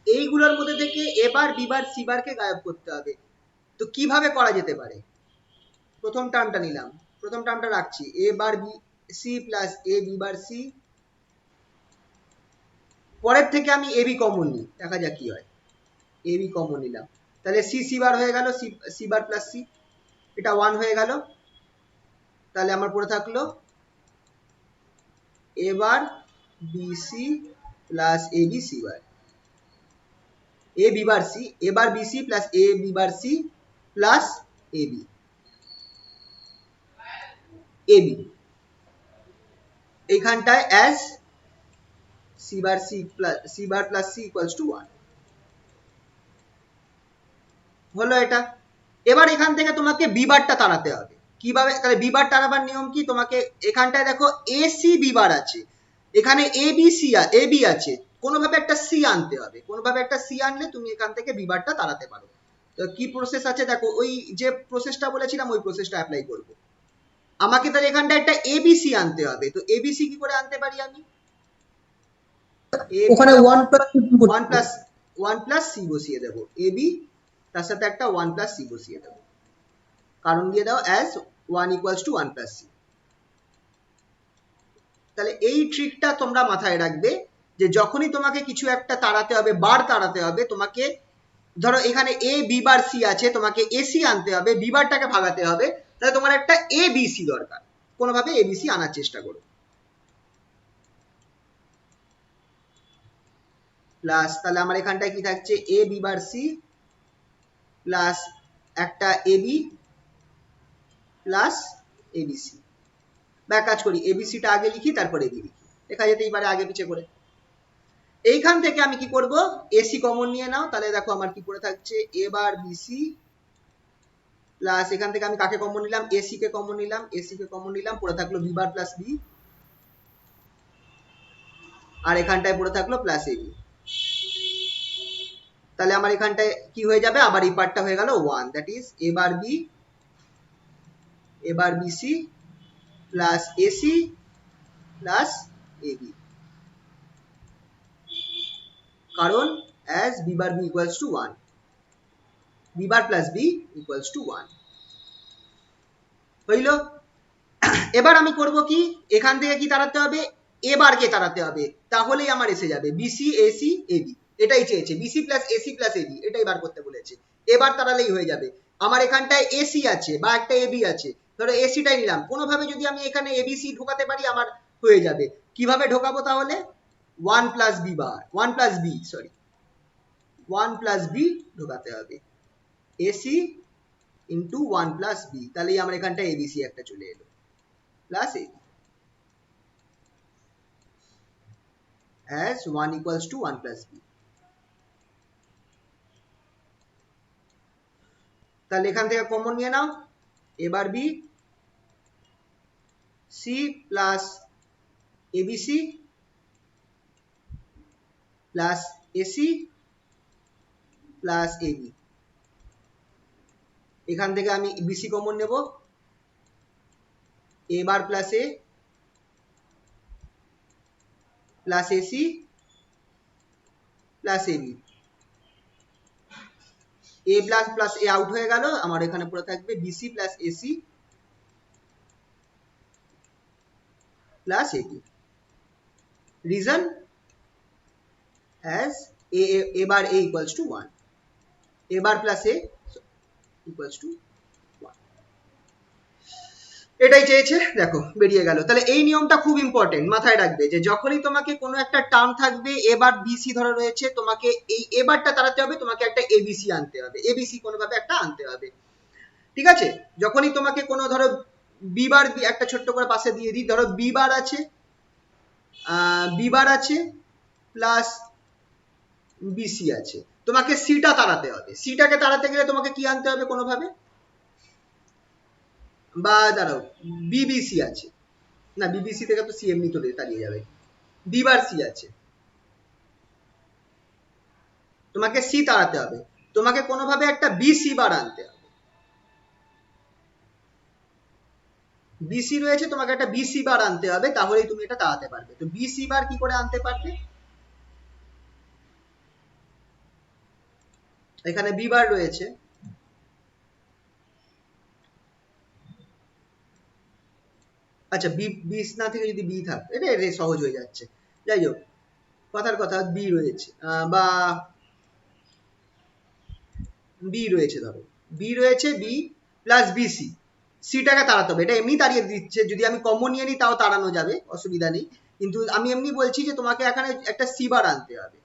এইগুলোর মধ্যে থেকে এবার বি বার সি বারকে গায়েব করতে হবে। তো কিভাবে করা যেতে পারে? প্রথম টার্মটা নিলাম, প্রথম টার্মটা রাখছি, এ bar B C plus A B bar C. পরের থেকে আমি এ বি কমন নিই, দেখা যাক কি হয়। এ বি কমন নিলাম, তাহলে সি সি বার হয়ে গেল, সি বার প্লাস সি, এটা 1 হয়ে গেল। তাহলে আমার পড়ে থাকলো এবার B C plus A B C bar, A B bar C, এবার B C plus A B bar C plus A B, A B এইখানটায় as C bar C plus C bar plus C equals to 1 হলো এটা। এবার এখান থেকে তোমাকে B বারটা তাড়াতে হবে। কিভাবে? তাহলে বি বার তাড়াবার নিয়ম কি? তোমাকে এখানটায় দেখো এ সি বি বার আছে, এখানে এ বি সি এ বি আছে, কোনোভাবে একটা সি আনতে হবে, কোনোভাবে একটা সি আনলে তুমি এখান থেকে বি বারটা তাড়াতে পারো। তো কি প্রসেস আছে দেখো, ওই যে প্রসেসটা বলেছিলাম ওই প্রসেসটা অ্যাপ্লাই করব। আমাকে তাহলে এখানটা একটা এবিসি আনতে হবে। তো এবিসি কি করে আনতে পারি আমি? ওখানে 1 প্লাস 1 প্লাস 1 প্লাস সি বসিয়ে দেবো, এবি তার সাথে একটা 1 প্লাস সি বসিয়ে দেবো, কারণ দিয়ে দাও as 1 equals to 1 plus C. তাহলে এই ট্রিকটা তোমরা মাথায় রাখবে, যে যখনই তোমাকে কিছু একটা তাড়াতে হবে, বার তাড়াতে হবে, তোমাকে ধরো এখানে এ বি বার সি আছে, তোমাকে এসি আনতে হবে, বি বারটাকে ভাগাতে হবে, তাহলে তোমার একটা এ বি সি দরকার, কোনোভাবে এবিসি আনার চেষ্টা করো। প্লাস তাহলে আমার এখানটায় কি থাকছে, এ বি বার সি প্লাস একটা এবি প্লাস এবিসি। বা কাজ করি, এবিসিটা আগে লিখি তারপর এবি লিখি, লেখা যেতেই পারে আগে পিছে করে। এইখান থেকে আমি কি করব, এসি কমন নিয়ে নাও, তাহলে দেখো আমার কি পড়ে থাকছে, এ বার বিসি প্লাস এখান থেকে আমি কাকে কমন নিলাম, এসি কে কমন নিলাম, এসি কে কমন নিলাম, পড়ে থাকলো বি বার প্লাস বি, আর এখানটায় পড়ে থাকলো প্লাস এবি। তাহলে আমার এখানটায় কি হয়ে যাবে, আবার এই পার্টটা হয়ে গেল 1, that is A bar B, A bar BC plus AC plus AB, কারণ as B bar B equals to 1, B bar plus B equals to 1 হইল। এবার আমি করব কি, এখান থেকে কি তাড়াতে হবে, এ বারকে তাড়াতে হবে, তাহলেই আমার এসে যাবে বিসি এসি এবি। এটাই চেয়েছে, BC plus AC plus AB, এটাই বার করতে বলেছে। এবার তাড়ালেই হয়ে যাবে। আমার এখানটায় এসি আছে বা একটা এবি আছে, ধরো এসিটাই নিলাম, কোনোভাবে যদি আমি এখানে এবিসি ঢোকাতে পারি আমার হয়ে যাবে। কিভাবে ঢোকাবো তাহলে, 1 plus B bar 1 plus B sorry 1 plus B ঢোকাতে হবে। এসি ইন্টু 1 প্লাস বি, তাহলেই আমার এখানটা এবিসি একটা চলে এলো plus AB as 1 equals to 1 plus b। তাহলে এখান থেকে কমন নিয়ে নাও, এবার B C plus ABC plus AC plus AB. এখান থেকে আমি বিসি কমন নেব, A bar plus A plus AC plus AB, A plus plus A out হয়ে গেল, আমার এখানে পুরো থাকবে BC plus AC plus AB. Reason as a bar a equals to 1, a bar plus a equals to 1, এটাই চেয়েছে, দেখো বেরিয়ে গেল। তাহলে এই নিয়মটা খুব ইম্পর্টেন্ট, মাথায় রাখবে যে যখনই তোমাকে কোনো একটা টার্ম থাকবে এ বার বিসি ধরো রয়েছে, তোমাকে এই এ বারটা তাড়াতে হবে, তোমাকে একটা এবিসি আনতে হবে, এবিসি কোনোভাবে একটা আনতে হবে, ঠিক আছে? যখনই তোমাকে কোনো ধরো বি বার একটা ছোট্ট করে পাশে দিয়ে দিই, ধরো বি বার আছে প্লাস বিসি আছে, তোমাকে সিটা তাড়াতে হবে, সিটাকে তাড়াতে গেলে তোমাকে কি আনতে হবে কোনোভাবে, বা দাঁড়াও বিবিসি আছে, না বিবিসি থেকে তো সি এমনি তো তাড়িয়ে যাবে, বি বার সি আছে, তোমাকে সি তাড়াতে হবে, তোমাকে কোনোভাবে একটা বিসি বার আনতে হবে, বিসি রয়েছে, তোমাকে একটা বিসি বার আনতে হবে, তাহলেই তুমি এটা তাড়াতে পারবে। তো বিসি বার কি করে আনতে পারবে, এখানে বি বার রয়েছে, আচ্ছা বি বিস না থেকে যদি বি থাকতো, এটা সহজ হয়ে যাচ্ছে, যাই হোক কথার কথা বি রয়েছে, বা বি রয়েছে, ধরো বি রয়েছে, বি প্লাস বিসি, সিটাকে তাড়াতে হবে, এটা এমনি তাড়িয়ে দিচ্ছে, যদি আমি কমন নিয়ে নিই তাও তাড়ানো যাবে, অসুবিধা নেই, কিন্তু আমি এমনি বলছি যে তোমাকে এখানে একটা সি বার আনতে হবে,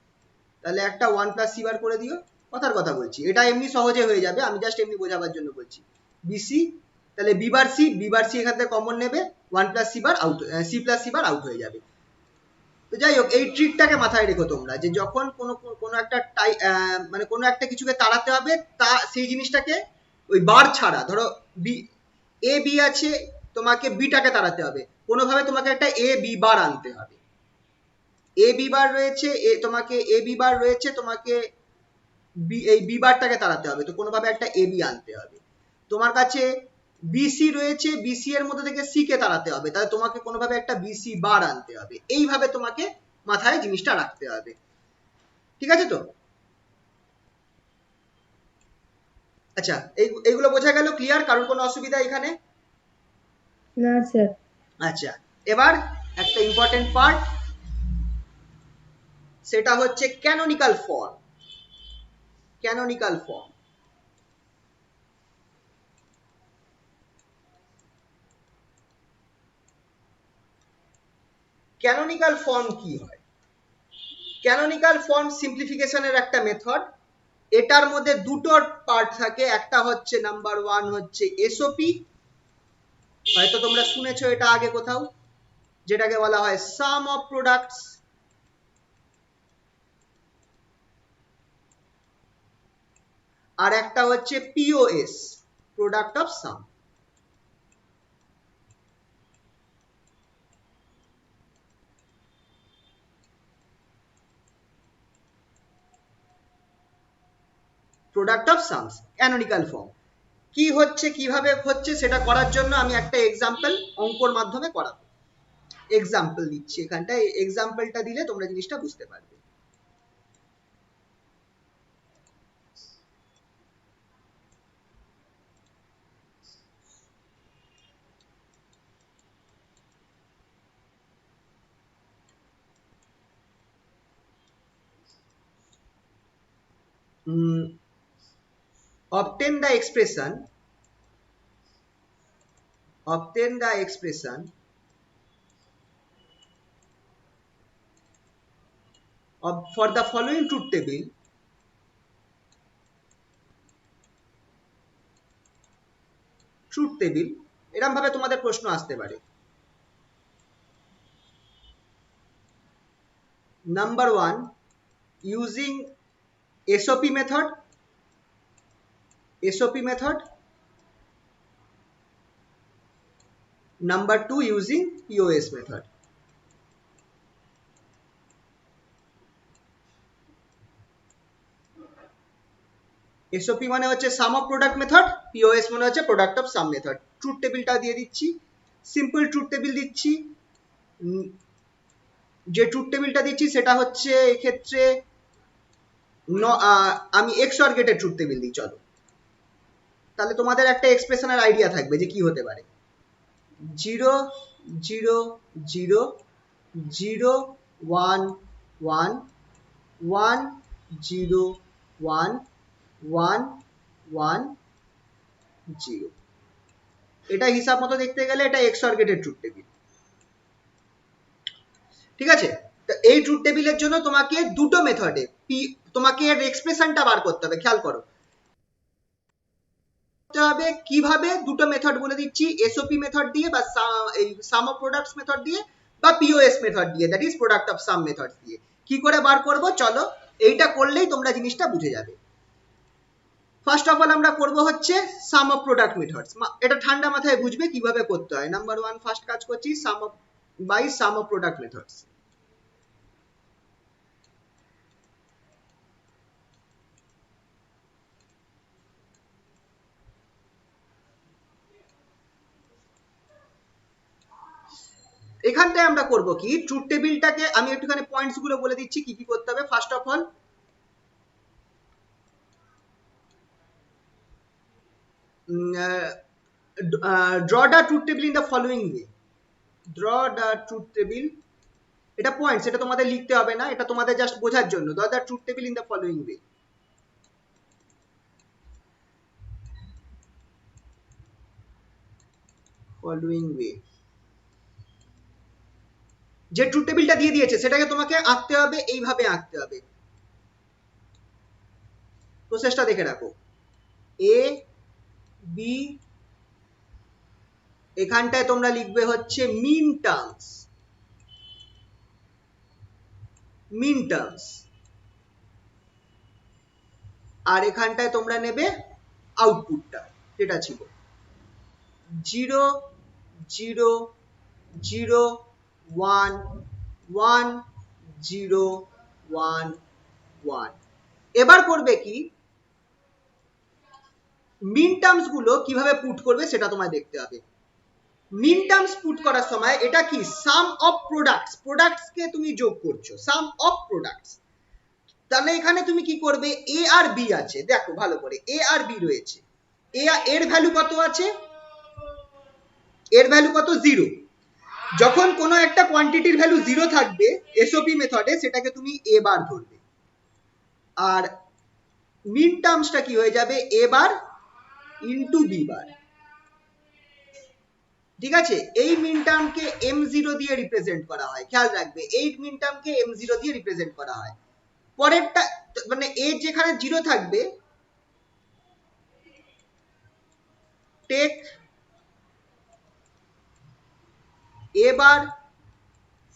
তাহলে একটা 1 প্লাস সি বার করে দিও, কথার কথা বলছি, এটা এমনি সহজে হয়ে যাবে, আমি জাস্ট এমনি বোঝাবার জন্য বলছি। বিসি, তাহলে বি বার সি এখান থেকে কমন নেবে, 1 plus C bar out, C plus C bar out হয়ে যাবে। তো যাই হোক এই ট্রিকটাকে মাথায় রেখো তোমরা, যে যখন কোনো একটা মানে কোনো একটা কিছুকে তাড়াতে হবে, তা সেই জিনিসটাকে ওই বার ছাড়া, ধরো বি এ বি আছে, তোমাকে বিটাকে তাড়াতে হবে, কোনোভাবে তোমাকে একটা এ বি বার আনতে হবে, এ বি বার রয়েছে, তোমাকে এ বি বার রয়েছে, তোমাকে এই বি বারটাকে তাড়াতে হবে, তো কোনোভাবে একটা এ বি আনতে হবে, তোমার কাছে বিসি রয়েছে, বিসি এর মধ্যে থেকে সি কে তাড়াতে হবে, তাহলে তোমাকে কোনোভাবে একটা বিসি বার আনতে হবে, এইভাবে তোমাকে মাথায় জিনিসটা রাখতে হবে, ঠিক আছে তো? আচ্ছা এইগুলো বোঝা গেল, ক্লিয়ার? কারোর কোনো অসুবিধা এখানে? না স্যার। আচ্ছা এবার একটা ইম্পর্টেন্ট পার্ট, সেটা হচ্ছে canonical form. Canonical form, canonical form কি হয়? ক্যানোনিক্যাল ফর্ম সিম্পলিফিকেশনের একটা মেথড, এটার মধ্যে দুটো পার্ট থাকে, একটা হচ্ছে নাম্বার 1 হচ্ছে এসওপি, হয়তো তোমরা শুনেছো এটা আগে কোথাও, যেটাকে বলা হয় সাম অফ প্রোডাক্টস, আর একটা হচ্ছে POS, product of sum. Product of sums, canonical form কি হচ্ছে, কিভাবে হচ্ছে, সেটা করার জন্য আমি একটা এক্সাম্পল অঙ্কর মাধ্যমে করাবো, এক্সাম্পল দিচ্ছি, এখানটায় এক্সাম্পলটা দিলে তোমরা জিনিসটা বুঝতে পারবে। obtain the expression for the following truth table truth table, এরকম ভাবে তোমাদের প্রশ্ন আসতে পারে। Number 1, using SOP method, number 2, using POS method. SOP মানে হচ্ছে সাম অফ প্রোডাক্ট মেথড, POS মানে হচ্ছে product of some method. Truth টেবিলটা দিয়ে দিচ্ছি, সিম্পল ট্রুথ টেবিল দিচ্ছি। যে ট্রুথ টেবিলটা দিচ্ছি সেটা হচ্ছে এক্ষেত্রে আমি XOR গেটের ট্রুথ টেবিল দিই। চলো, তাহলে তোমাদের একটা এক্সপ্রেশনের আইডিয়া থাকবে যে কি হতে পারে। 0 0 0 0 1 1 1 0 1 1 1 0। এটা হিসাব মতো দেখতে গেলে এটা XOR গেটের ট্রুথ টেবিল। ঠিক আছে, তো এই ট্রুথ টেবিলের জন্য তোমাকে দুটো মেথডে তোমাকে এর এক্সপ্রেশনটা বার করতে হবে। খেয়াল করো হবে কিভাবে, দুটো মেথড বলে দিচ্ছি, SOP মেথড দিয়ে বা এই সাম অফ প্রোডাক্টস মেথড দিয়ে বা POS মেথড দিয়ে, that is product of some method দিয়ে। কি করে বার করব, চলো এইটা করলেই তোমরা জিনিসটা বুঝে যাবে। ফার্স্ট অফ অল আমরা করব হচ্ছে সাম অফ প্রোডাক্ট মেথডস। এটা ঠান্ডা মাথায় বুঝবে কিভাবে করতে হয়। নাম্বার 1 ফার্স্ট কাজ করছি sum of by sum of product methods. এখানটায় আমরা করব কি, ট্রুথ টেবিলটাকে আমি একটুখানি পয়েন্টস গুলো বলে দিচ্ছি কি কি করতে হবে। First of all draw the truth table in the following way. Draw the truth table, এটা পয়েন্টস, এটা তোমাদের লিখতে হবে না, এটা তোমাদের জাস্ট বোঝার জন্য। draw the truth table in the following way. যে ট্রুথ টেবিলটা দিয়ে দিয়েছে সেটাকে তোমাকে আঁকতে হবে, এইভাবে আঁকতে হবে। প্রসেসটা দেখে রাখো। A B, এখানটায় তোমরা লিখবে হচ্ছে মিন টার্মস, আর এখানটায় তোমরা নেবে আউটপুটটা যেটা ছিল 0 0 0 1 1 0 1 1। এবার করবে কি, মিন টার্মস গুলো কিভাবে পুট করবে সেটা তোমায় দেখতে হবে। মিন টার্মস পুট করার সময় এটা কি সাম অফ প্রোডাক্টস কে তুমি যোগ করছো, সাম অফ প্রোডাক্টস। তাহলে এখানে তুমি কি করবে, A আর B আছে, দেখো ভালো করে A আর B রয়েছে। এর ভ্যালু কত আছে, এর ভ্যালু কত 0। যখন কোনো একটা কোয়ান্টিটির ভ্যালু 0 থাকবে SOP মেথডে সেটাকে তুমি A বার ধরবে, আর মিন টার্মসটা কি হয়ে যাবে A বার ইনটু B বার। ঠিক আছে, এই মিন টার্মকে M0 দিয়ে রিপ্রেজেন্ট করা হয়। খেয়াল রাখবে এই মিন টার্মকে M0 দিয়ে রিপ্রেজেন্ট করা হয়। পরেরটা মানে A যেখানে 0 থাকবে, take A bar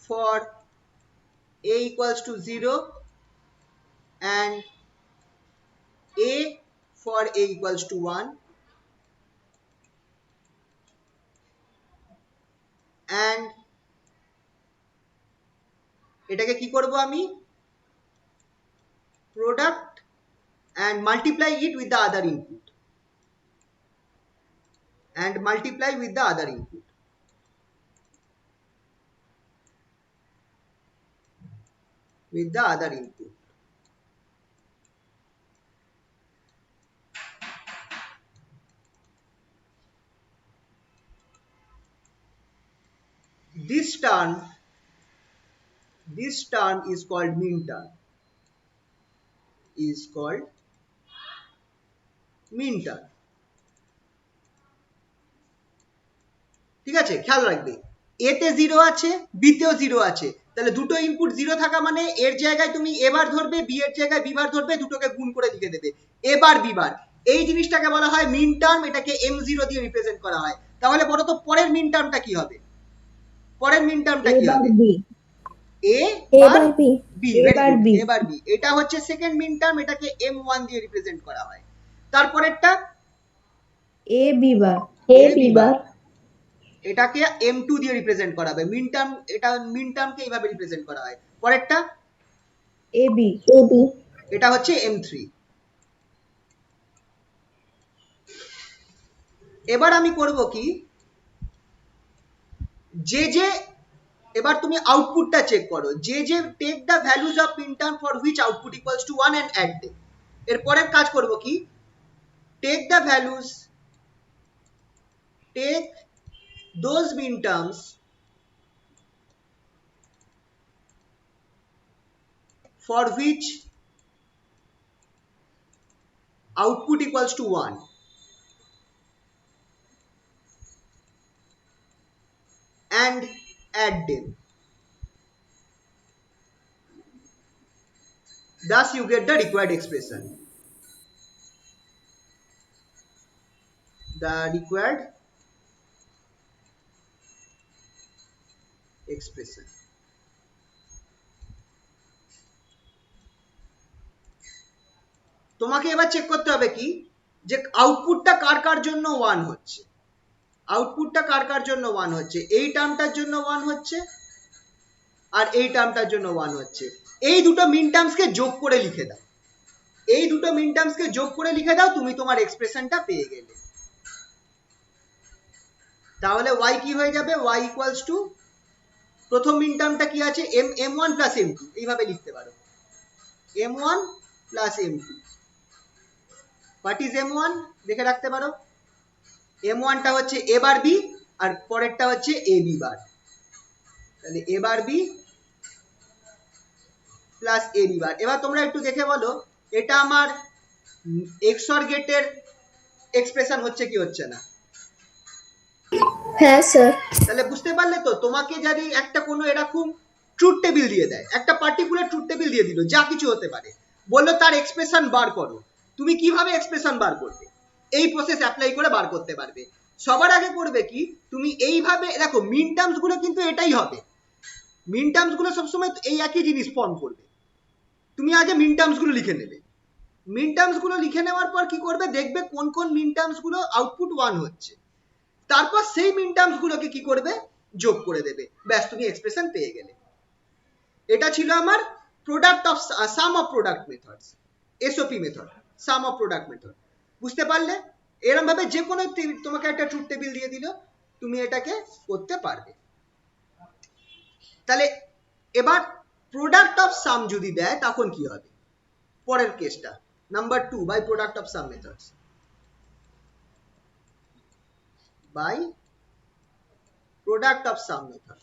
for A equals to 0 and A for A equals to 1 and এটাকে কি করব আমি, product and multiply it with the other input and multiply with the other input. With the other input. This term is called mean term. Is called mean term. ঠিক আছে, খেয়াল রাখবে A তে 0 আছে, B তেও 0 আছে, তাহলে দুটো ইনপুট 0 থাকা মানে এর জায়গায় তুমি A বার ধরবে, B এর জায়গায় B বার ধরবে, দুটোকে গুণ করে লিখে দেবে A বার B বার। এই জিনিসটাকে বলা হয় মিন টার্ম, এটাকে m0 দিয়ে রিপ্রেজেন্ট করা হয়। তাহলে বলো তো পরের মিন টার্মটা কি হবে? পরের মিন টার্মটা A কি bar হবে? B. a A bar bar B. B, A very bar good, B. A bar B. এটা হচ্ছে সেকেন্ড মিন টার্ম, এটাকে m1 দিয়ে রিপ্রেজেন্ট করা হয়। তারপরেরটা A B bar. a b বার, এটাকে m2 দিয়ে রিপ্রেজেন্ট করা হবে। মিন টার্ম, এটা মিন টার্মকে এইভাবে রিপ্রেজেন্ট করা হয়। পরেরটা A B. A B. এটা হচ্ছে m3। এবার আমি করব কি, যে যে, এবার তুমি আউটপুটটা চেক করো, যে যে take the values of min term for which output equals to 1 and add them. এরপরের কাজ করব কি, take the values, take those min terms for which output equals to 1 and add them. Thus you get the required expression. The required expression. তোমাকে এবার check করতে হবে কি, যে আউটপুটটা কার কার জন্য 1 হচ্ছে। আউটপুটটা কার কার জন্য 1 হচ্ছে? এই টার্মটার জন্য 1 হচ্ছে, আর এই টার্মটার জন্য 1 হচ্ছে। এই দুটো মিন টার্মসকে যোগ করে লিখে দাও, এই দুটো মিন টার্মসকে যোগ করে লিখে দাও, তুমি তোমার এক্সপ্রেশনটা পেয়ে গেলে। তাহলে y কি হয়ে যাবে? y ইকুয়ালস টু, প্রথম মিন টার্মটা কি আছে, m1 প্লাস m2, এইভাবে লিখতে পারো, m1 plus m2। What is m1? দেখে রাখতে পারো, m1 টা হচ্ছে a বার b, আর পরেরটা হচ্ছে a b বার। তাহলে a bar b plus a b bar. এবার তোমরা একটু দেখে বলো, এটা আমার XOR গেটের এক্সপ্রেশন হচ্ছে কি হচ্ছে না? হ্যাঁ স্যার। তাহলে বুঝতে পারলে তো, তোমাকে যদি একটা কোনো এরকম ট্রুথ টেবিল দিয়ে দেয়, একটা পার্টিকুলার ট্রুথ টেবিল দিয়ে দিল, যা কিছু হতে পারে, বললো তার এক্সপ্রেশন বার করো, তুমি কিভাবে এক্সপ্রেশন বার করবে? এই প্রসেস অ্যাপ্লাই করে বার করতে পারবে। সবার আগে করবে কি, তুমি এইভাবে দেখো, মিন টার্মস গুলো কিন্তু এটাই হবে, মিন টার্মস গুলো সবসময় এই একই জিনিস ফর্ম করবে। তুমি আগে মিন টার্মস গুলো লিখে নেবে, মিন টার্মস গুলো লিখে নেওয়ার পর কি করবে, দেখবে কোন কোন মিন টার্মস গুলো আউটপুট 1 হচ্ছে, তারপর সেই মিন টার্মস গুলোকে কি করবে, যোগ করে দেবে, ব্যাস তুমি এক্সপ্রেশন পেয়ে গেলে। এটা ছিল আমার product of some of product methods, SOP method, some of product method. বুঝতে পারলে? এরকম ভাবে যে কোনো তোমাকে একটা ট্রুথ টেবিল দিয়ে দিল, তুমি এটাকে করতে পারবে। তাহলে এবার প্রোডাক্ট অফ সাম যদি দেয় তখন কি হবে? পরের কেসটা number 2, by product of sum methods, by product of sum method.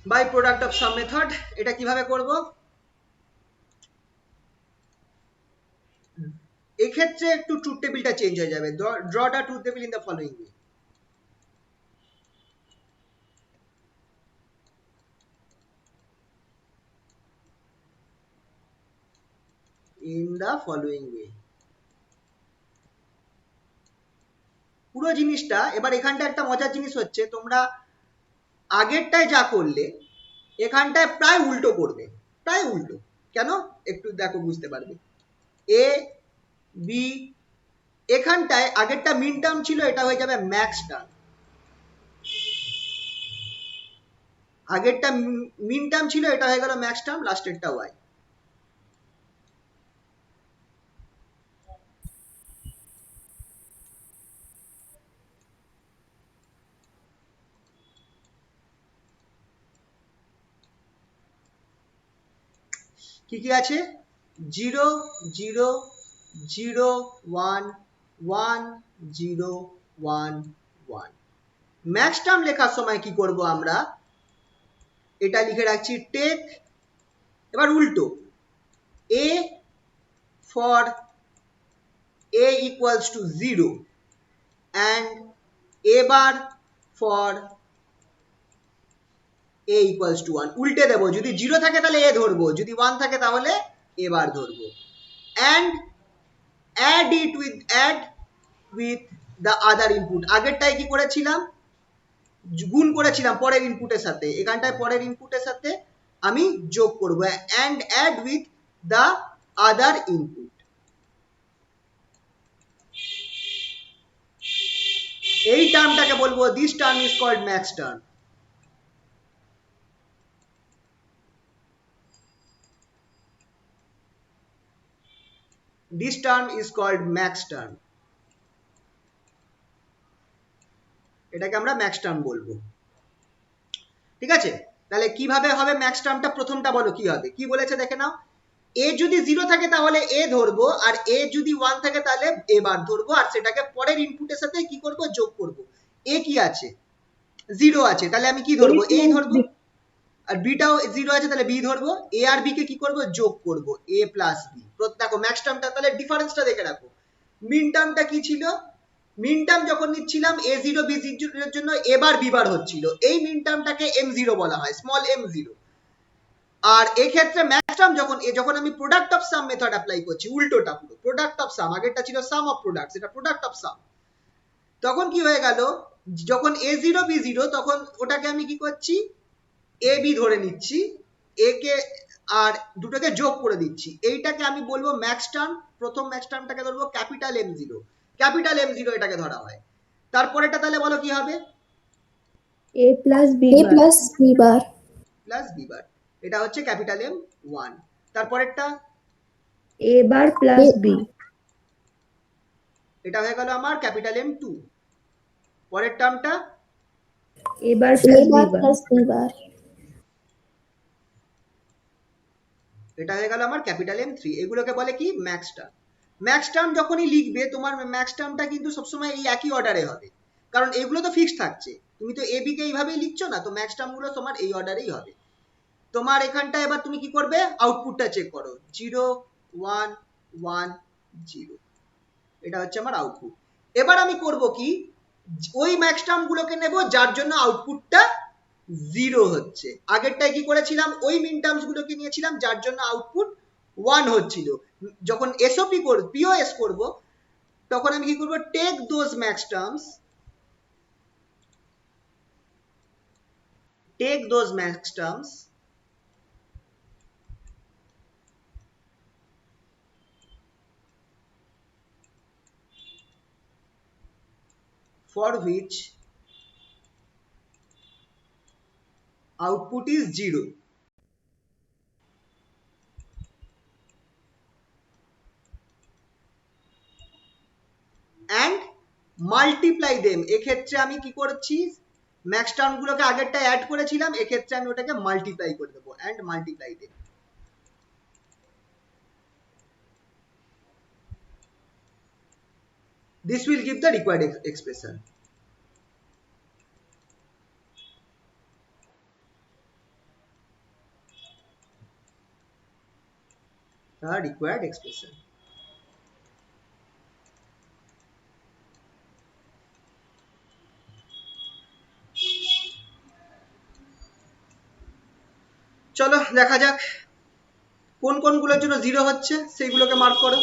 By product of sum method, এটা কিভাবে করব? এক্ষেত্রে একটু ট্রুথ টেবিলটা চেঞ্জ হয়ে যাবে। draw the truth table in the following way. In the following way. পুরো জিনিসটা, এবার এখানটা একটা মজার জিনিস হচ্ছে, তোমরা আগেরটায় যা করলে এখানটায় প্রায় উল্টো করবে, প্রায় উল্টো। কেন? একটু দেখো, বুঝতে পারবে। এ বি, এখানটায় আগেরটা মিন টার্ম ছিল, এটা হয়ে যাবে ম্যাক্স টার্ম। আগেরটা মিন টার্ম ছিল, এটা হয়ে গেল ম্যাক্স টার্ম, লাস্টেরটা ওয়াই। কি কি আছে? 0 0 0 1 1 0 1 1। ম্যাক্স টার্ম লেখার সময় কি করব আমরা, এটা লিখে রাখছি টেক, এবার উল্টো, A for a equals to 0 and a bar for a equals to 1 উল্টে দেবো যদি 0 থাকে তাহলে a ধরবো যদি 1 থাকে তাহলে a বার ধরবো and add with the other input আগেরটায় কি করেছিলাম গুণ করেছিলাম পরের ইনপুটের সাথে এখানটায় পরের ইনপুটের সাথে আমি যোগ করব and add with the other input এই টার্মটাকে বলবো this term is called max term this term is called max term এটাকে আমরা max term বলবো ঠিক আছে তাহলে কিভাবে হবে max termটা প্রথমটা বলো কি হবে কি বলেছে দেখে নাও a যদি 0 থাকে তাহলে a ধরবো আর a যদি 1 থাকে তাহলে a বার ধরবো আর সেটাকে পরের ইনপুটের সাথে কি করব যোগ করব a কি আছে 0 আছে তাহলে আমি কি ধরবো a ধরবো আর b টাও 0 আছে তাহলে b ধরবো a আর b কে কি করব যোগ করব a প্লাস b দেখো ম্যাক্স টার্মটা তাহলে ডিফারেন্সটা দেখে রাখো মিন টার্মটা কি ছিল মিন টার্ম যখন নিচ্ছিলাম a0 b0 এর জন্য a বার b বার হচ্ছিল এই মিন টার্মটাকে m0 বলা হয় স্মল m0 আর এই ক্ষেত্রে ম্যাক্স টার্ম যখন আমি product of some method apply করছি উল্টোটা পুরো প্রোডাক্ট অফ সাম আগেরটা ছিল সাম অফ প্রোডাক্টস এটা প্রোডাক্ট অফ সাম তখন কি হয়ে গেল যখন a0 b0 তখন ওটাকে আমি কি করছি a b ধরে নিচ্ছি a কে আর দুটোকে যোগ করে দিচ্ছি এইটাকে আমি বলবো ম্যাক্স টার্ম প্রথম ম্যাক্স টার্মটাকে ধরবো ক্যাপিটাল m0 এটাকে ধরা হয় তারপরেটা তাহলে বলো কি হবে a plus b a bar plus b bar plus b বার এটা হচ্ছে ক্যাপিটাল M1 তারপরেরটা a bar plus b এটা হয়ে গেল আমার ক্যাপিটাল M2 পরের টার্মটা a bar a plus b bar bar plus b bar এটা হয়ে গেল আমার ক্যাপিটাল M3 এগুলোকে বলে কি ম্যাক্স টার্ম যখনই লিখবে তোমার ম্যাক্স টার্মটা কিন্তু সবসময় এই একই অর্ডারে হবে কারণ এগুলো তো ফিক্সড থাকছে তুমি তো এবি কে এইভাবেই লিখছো না তো ম্যাক্স টার্ম গুলো তোমার এই অর্ডারেই হবে তোমার এখানটা এবার তুমি কি করবে আউটপুটটা চেক করো 0 1 1 0 এটা হচ্ছে আমার আউটপুট এবার আমি করব কি ওই ম্যাক্স টার্ম গুলোকে নেব যার জন্য আউটপুটটা 0 হচ্ছে আগেরটায় কি করেছিলাম ওই মিন টার্মস গুলোকে নিয়েছিলাম যার জন্য আউটপুট 1 হচ্ছিল যখন এসওপি করব পিওএস করব তখন আমি কি করব take those max terms for which output is 0 and multiply them এক্ষেত্রে আমি কি করছি ম্যাক্স টার্ম গুলোকে আগেরটা অ্যাড করেছিলাম এক্ষেত্রে আমি ওটাকে মাল্টিপ্লাই করে দেবো and multiply them this will give the required expression চলো দেখা যাক কোন কোনগুলোর জন্য 0 হচ্ছে সেইগুলোকে মার্ক করো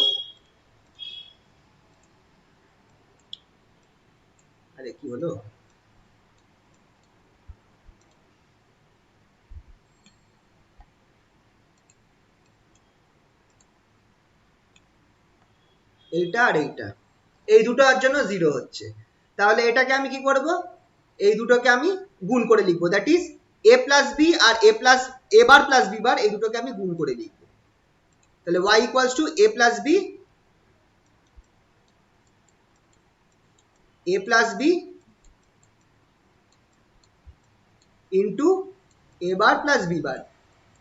আরে কি হলো এইটা আর এইটা এই দুটোর জন্য 0 হচ্ছে তাহলে এটাকে আমি কি করব এই দুটোকে আমি গুণ করে লিখবো that is a plus B আর a bar plus b bar এই দুটোকে আমি গুণ করে লিখবো তাহলে y equals to a plus b into a bar plus b bar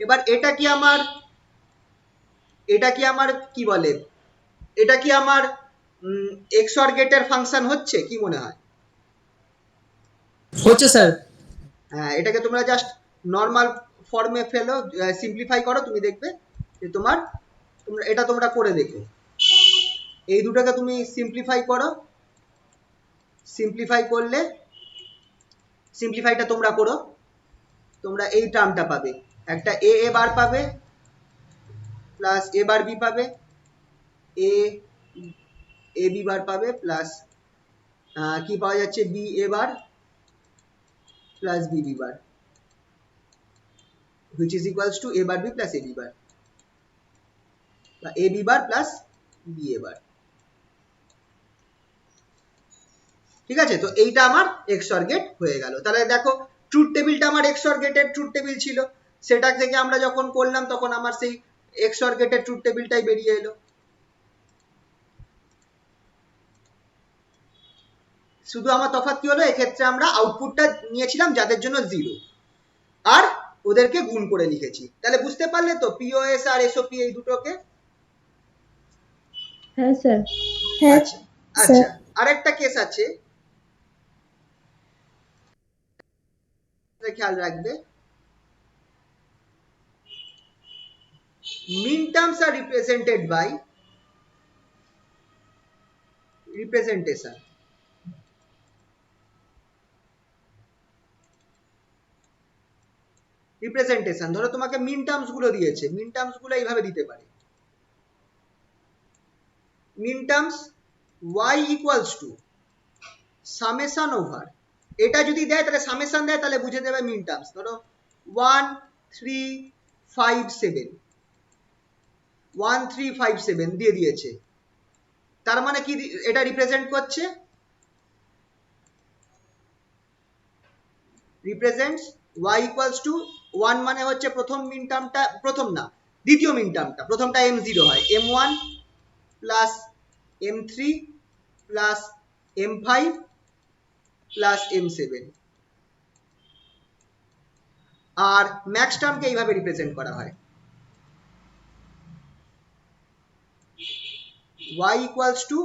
এবার এটা কি আমার কি বলে এটা কি আমার XOR গেটের ফাংশন হচ্ছে কি মনে হয় হচ্ছে স্যার হ্যাঁ এটাকে তোমরা জাস্ট নর্মাল ফর্মে ফেলো সিম্পলিফাই করো তুমি দেখবে যে তোমরা এটা করে দেখো এই দুটোকে তুমি সিম্পলিফাই করো, সিম্পলিফাই করলে, সিম্পলিফাইটা তোমরা করো, তোমরা এই টার্মটা পাবে, একটা এ এ বার পাবে প্লাস এ বার বি পাবে, এ এ বি বার পাবে প্লাস কি পাওয়া যাচ্ছে, B A bar plus B B bar, which is equals to a bar b plus a b bar, বা a b bar plus b a bar। ঠিক আছে, তো এইটা আমার XOR গেট হয়ে গেল। তাহলে দেখো ট্রুথ টেবিলটা আমার XOR গেটের ট্রুথ টেবিল ছিল, সেটা থেকে আমরা যখন করলাম তখন আমার সেই XOR গেটের ট্রুথ টেবিলটাই বেরিয়ে এলো। শুধু আমার তফাৎ কি হলো, এক্ষেত্রে আমরা আউটপুটটা নিয়েছিলাম যাদের জন্য 0, আর ওদেরকে গুণ করে লিখেছি। তাহলে বুঝতে পারলে তো POS আর SOP এই দুটোকে? হ্যাঁ স্যার। হ্যাঁ আচ্ছা স্যার। আচ্ছা, আরেকটা কেস আছে, খেয়াল রাখবে। Min terms are represented by representation. Representation, ধরো তোমাকে মিন টার্মস গুলো দিয়েছে, মিন টার্মস গুলো এইভাবে দিতে পারে, min terms y equals to summation over, এটা যদি দেয় তাহলে সামেশন দেয় তাহলে বুঝে দেবে মিন টার্মস। ধরো 1 3 5 7, 1 3 5 7 দিয়ে দিয়েছে, তার মানে কি এটা রিপ্রেজেন্ট করছে, রিপ্রেজেন্টস y ইকুয়ালস টু 1 মানে হচ্ছে প্রথম মিন টার্মটা, প্রথম না দ্বিতীয় মিন টার্মটা, প্রথমটা m0 হয়, m1 plus m3 plus m5 plus m7, আর ম্যাক্স টার্মকে এইভাবে রিপ্রেজেন্ট করা হয়, y ইকুয়ালস টু,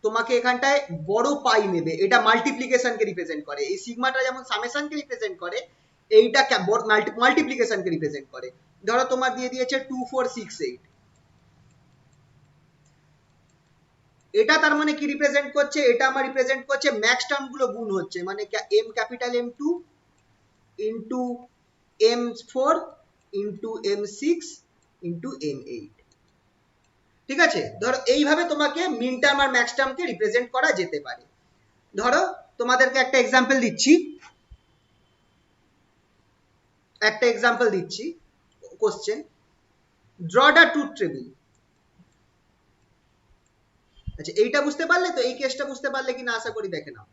তোমাকে এখানটায় বড় পাই নেবে, এটা মাল্টিপ্লিকেশনকে রিপ্রেজেন্ট করে, এই সিগমাটা যেমন সামেশনকে রিপ্রেজেন্ট করে, এইটা মাল্টিপ্লিকেশনকে রিপ্রেজেন্ট করে। ধরো তোমার দিয়ে দিয়েছে 2 4 6 8, এটা তার মানে কি রিপ্রেজেন্ট করছে, এটা আমার রিপ্রেজেন্ট করছে ম্যাক্স টার্ম গুলো গুণ হচ্ছে, মানে m capital M2 into M4 into M6 into M8। ঠিক আছে, ধরো এইভাবে তোমাকে মিন টার্ম আর ম্যাক্স টার্মকে রিপ্রেজেন্ট করা যেতে পারে। ধরো তোমাদেরকে একটা এক্সাম্পল দিচ্ছি, question, draw the truth table. আচ্ছা, এইটা বুঝতে পারলে তো, এই কেসটা বুঝতে পারলে কিনা আশা করি দেখে নাও।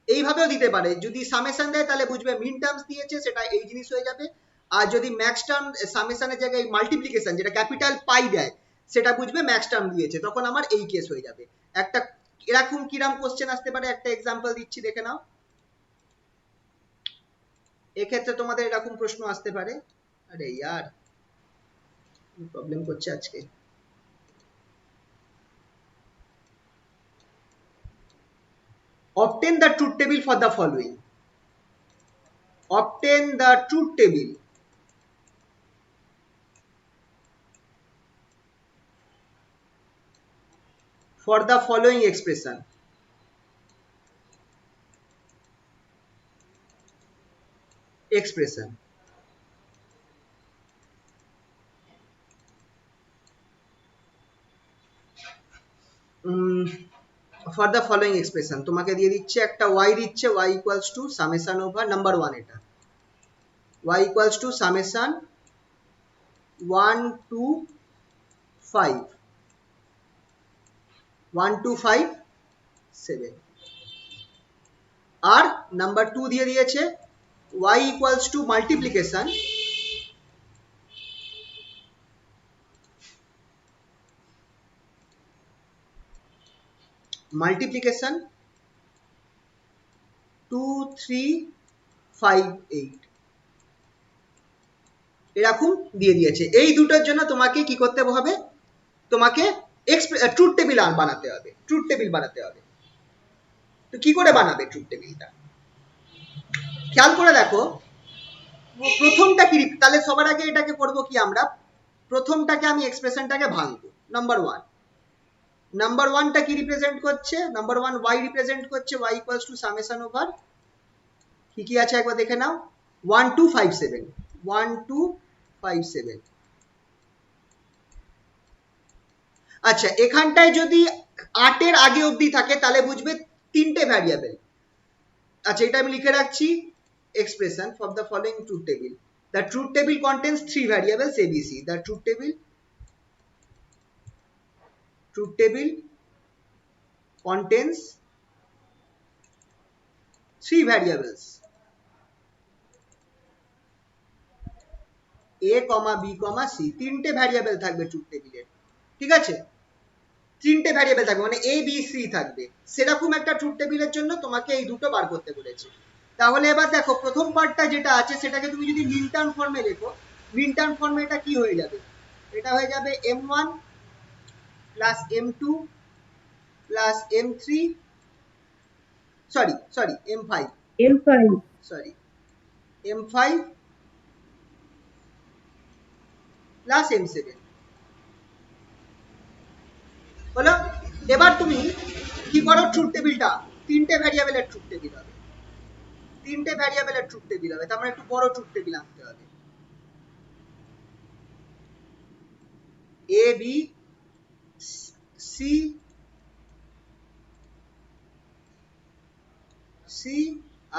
এইভাবেও দিতে পারে, যদি সামেশন দেয় তাহলে বুঝবে মিন টার্মস দিয়েছে, সেটা এই জিনিস হয়ে যাবে, আর যদি ম্যাক্স টার্ম সামেশনের জায়গায় মাল্টিপ্লিকেশন যেটা ক্যাপিটাল পাই দেয় সেটা বুঝবে ম্যাক্স টার্ম দিয়েছে, তখন আমার এই কেস হয়ে যাবে। একটা এরকম কিরাম কোশ্চেন আসতে পারে, একটা এক্সাম্পল দিচ্ছি দেখে নাও। এক্ষেত্রে তোমাদের এরকম প্রশ্ন আসতে পারে, আরে ইয়ার প্রবলেম করছে আজকে, obtain the truth table for the following, obtain the truth table for the following expression, for the following expression, তোমাকে দিয়ে দিচ্ছে একটা y দিচ্ছে, y equals to summation over number 1, এটা y equals to summation 1 to 5 1 to 5 7, আর number 2 দিয়ে দিয়েছে y equals to multiplication multiplication 2 3 5 8, এরকম দিয়ে দিয়েছে। এই দুটোর জন্য তোমাকে কি করতে হবে, তোমাকে ট্রুথ টেবিল বানাতে হবে, ট্রুথ টেবিল বানাতে হবে। তো কি করে বানাবে ট্রুথ টেবিলটা, খেয়াল করে দেখো, প্রথমটা কি, তাহলে সবার আগে এটাকে করব কি, আমরা প্রথমটাকে আমি এক্সপ্রেশনটাকে ভাঙবো, নাম্বার 1, নাম্বার ওয়ানটা কি রিপ্রেজেন্ট করছে? নাম্বার ওয়ান ওয়াই রিপ্রেজেন্ট করছে, Y equals to summation over কি কি আছে একবার দেখে নাও, 1257 1257। আচ্ছা এখানটায় যদি 8 আগে অবধি থাকে তাহলে বুঝবে তিনটে ভ্যারিয়েবল। আচ্ছা এটা আমি লিখে রাখছি, expression for the following truth table, the truth table contains 3 variables ABC, the truth table contains 3 variables a, b, c, তিনটে ভ্যারিয়েবল থাকবে ট্রুথ টেবিলের, ঠিক আছে? তিনটে ভ্যারিয়েবল থাকবে মানে a b c থাকবে, সেরকম একটা ট্রুথ টেবিলের জন্য তোমাকে এই দুটো বার করতে বলেছে। তাহলে এবার দেখো প্রথম পার্টটা যেটা আছে সেটাকে তুমি যদি মিন টার্ম ফর্মে লেখো, মিন টার্ম ফর্মে এটা কি হয়ে যাবে? এটা হয়ে যাবে m1 plus m2 plus m3 sorry m5 sorry m5 plus m7 হলো। এবার তুমি কি করো, ট্রুথ টেবিলটা তিনটে ভ্যারিয়েবলের ট্রুথ টেবিল হবে, তিনটে ভ্যারিয়েবলের ট্রুথ টেবিল হবে, তার মানে একটু বড় ট্রুথ টেবিল আনতে হবে। a b c c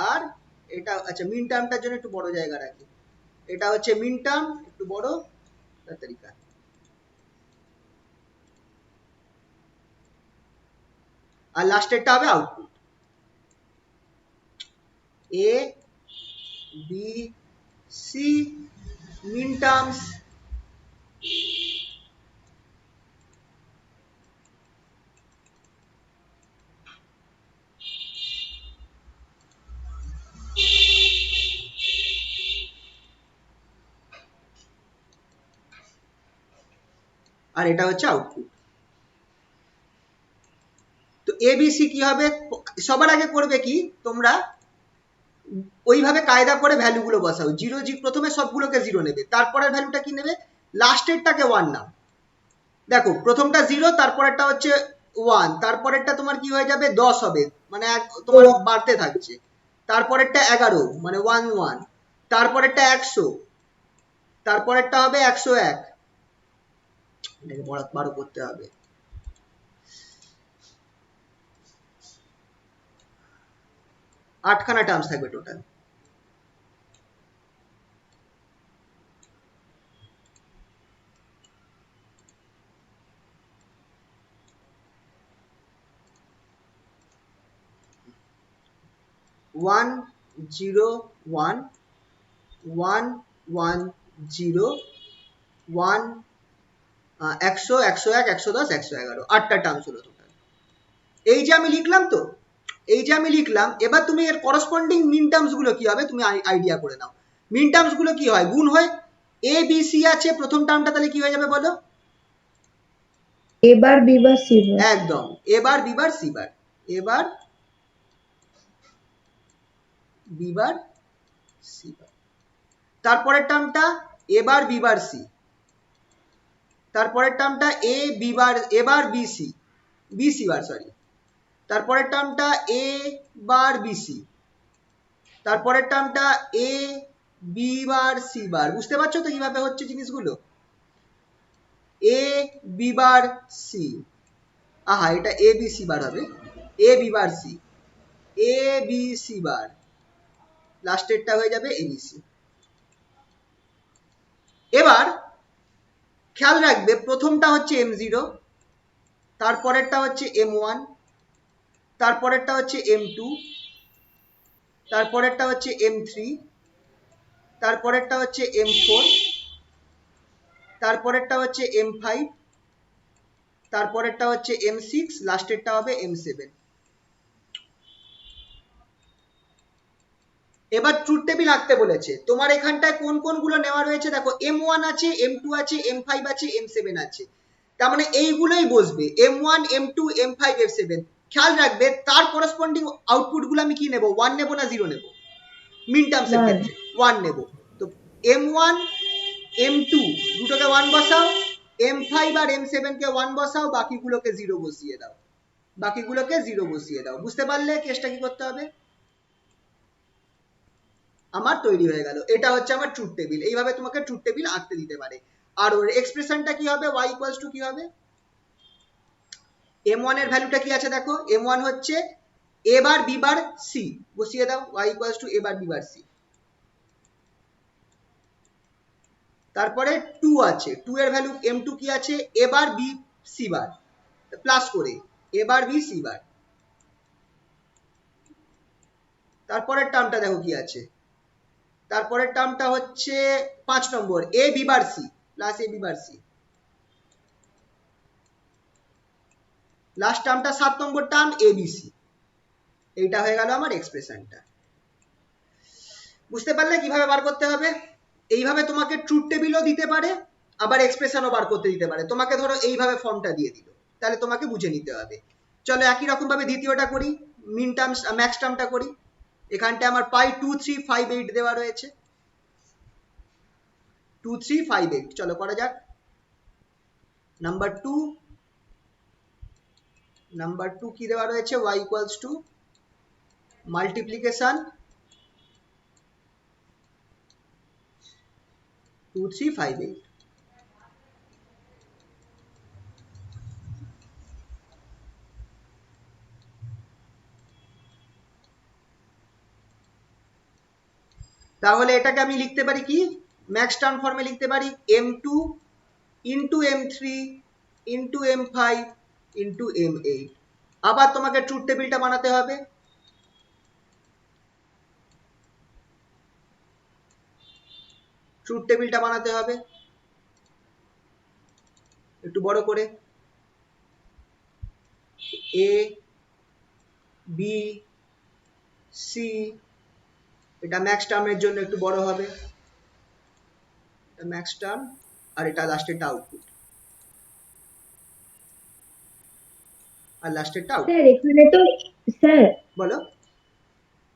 আর এটা, আচ্ছা মিন টার্মটার জন্য একটু বড় জায়গা রাখি, এটা হচ্ছে মিন টার্ম, একটু বড় তারিকা। আর লাস্টেরটা হবে output, a b c min terms আর এটা হচ্ছে আউটপুট। তো এবিসি কি হবে? সবার আগে করবে কি তোমরা, ওইভাবে কায়দা করে ভ্যালুগুলো বসাও, জিরো প্রথমে সবগুলোকে জিরো নেবে, তারপরের ভ্যালুটা কি নেবে, লাস্টেরটাকে 1 নাও। দেখো প্রথমটা 0, তারপরেরটা হচ্ছে 1, তারপরেরটা তোমার কি হয়ে যাবে 10 হবে, মানে তোমার বাড়তে থাকছে, তারপরেরটা 11 মানে 1 1, তারপরেরটা 100, তারপরেরটা হবে 101, এটাকে বড় করতে হবে, 8খানা টার্মস থাকবে টোটাল। ওয়ান জিরো ওয়ান, 1 1 0, 1 100 101 110 111, 8টা টার্মস হলো টোটাল। এই যে আমি লিখলাম, তো এই যে আমি লিখলাম, এবার তুমি এর করসপন্ডিং মিন টার্মস গুলো কি হবে তুমি আইডিয়া করে নাও। মিন টার্মস গুলো কি হয়, গুণ হয়। এ বি সি আছে, প্রথম টার্মটা তাহলে কি হয়ে যাবে বলো? এবার বি বার সি বার, একদম, এবার বি বার সি বার, এবার বি বার সি বার। তারপরের টার্মটা এবার বি বার সি, তারপরের টার্মটা এ বি বার, এবার B C, B C bar sorry, তারপরের টার্মটা এ বার বি সি, তারপরের টার্মটা এ বি বার সি বার। বুঝতে পারছো তো কিভাবে হচ্ছে জিনিসগুলো? এ বি বার সি, আহা এটা এ বি সি বার হবে, এ বি বার সি, এ বি সি বার, লাস্টেরটা হয়ে যাবে এবিসি। এবার খেয়াল রাখবে প্রথমটা হচ্ছে m0, তারপরেরটা হচ্ছে m1, তারপরেরটা হচ্ছে m2, তারপরেরটা হচ্ছে m3, তারপরেরটা হচ্ছে m4, তারপরেরটা হচ্ছে m5, তারপরেরটা হচ্ছে m6, লাস্টেরটা হবে m7। এবার ট্রুথ টেবিল আঁকতে বলেছে, তোমার এখানটায় কোন কোনগুলো নেওয়া রয়েছে দেখো, m1 আছে, m2 আছে, m5 আছে, m7 আছে, তার মানে এইগুলোই বসবে, m1 m2 m5 m7। খেয়াল রাখবে তার করসপন্ডিং আউটপুট গুলো আমি কি নেব, 1 নেব না 0 নেব? মিন টার্মস এর ক্ষেত্রে 1 নেব। তো m1 m2 দুটোকে 1 বসাও, M5 আর M7 কে 1 বসাও, বাকিগুলোকে 0 বসিয়ে দাও, বাকিগুলোকে 0 বসিয়ে দাও। বুঝতে পারলে কেসটা কি করতে হবে? আমার তৈরি হয়ে গেল, এটা হচ্ছে আমার ট্রুথ টেবিল। এইভাবে তোমাকে ট্রুথ টেবিল আঁকতে দিতে পারে। আর ওর এক্সপ্রেশনটা কি হবে? y ইকুয়ালস টু কি হবে? m1 এর ভ্যালুটা কি আছে দেখো, m1 হচ্ছে a bar b bar c, বসিয়ে দাও y equals to a bar b bar c। তারপরে 2 আছে, 2 এর ভ্যালু m2 কি আছে? a bar b c bar, plus করে a bar b c bar. তারপরের টার্মটা দেখো কি আছে, তারপরের টার্মটা হচ্ছে 5 নম্বর a b bar c plus a b bar c। Last টার্মটা 7 নম্বর টার্ম abc। এইটা হয়ে গেল আমার এক্সপ্রেশনটা। বুঝতে পারলে কিভাবে বার করতে হবে? এইভাবে তোমাকে ট্রুথ টেবিলও দিতে পারে, আবার এক্সপ্রেশনও বার করতে দিতে পারে। তোমাকে ধরো এইভাবে ফর্মটা দিয়ে দিল, তাহলে তোমাকে বুঝে নিতে হবে। চলো একই রকম ভাবে দ্বিতীয়টা করি, মিন টার্মস ম্যাক্স টার্মটা করি। এখানটা আমার পাই 2 3 5 8 দেওয়া রয়েছে, 2 3 5 8। চলো করা যাক। নাম্বার 2 কি দেওয়া রয়েছে? y equals to multiplication 2 3 5 8। তাহলে এটাকে আমি লিখতে পারি কি, ম্যাক্স টার্ম ফর্মে লিখতে পারি m2 into m3 into m5 into m8। আবার তোমাকে ট্রুথ টেবিলটা বানাতে হবে। ট্রুথ টেবিলটা বানাতে হবে একটু বড় করে, a b c, এটা ম্যাক্স টার্মের জন্য একটু বড় হবে, এটা ম্যাক্স টার্ম, আর এটা লাস্টেরটা আউটপুট, আর লাস্টেরটা আউটপুট। স্যার এখানে তো স্যার বলো।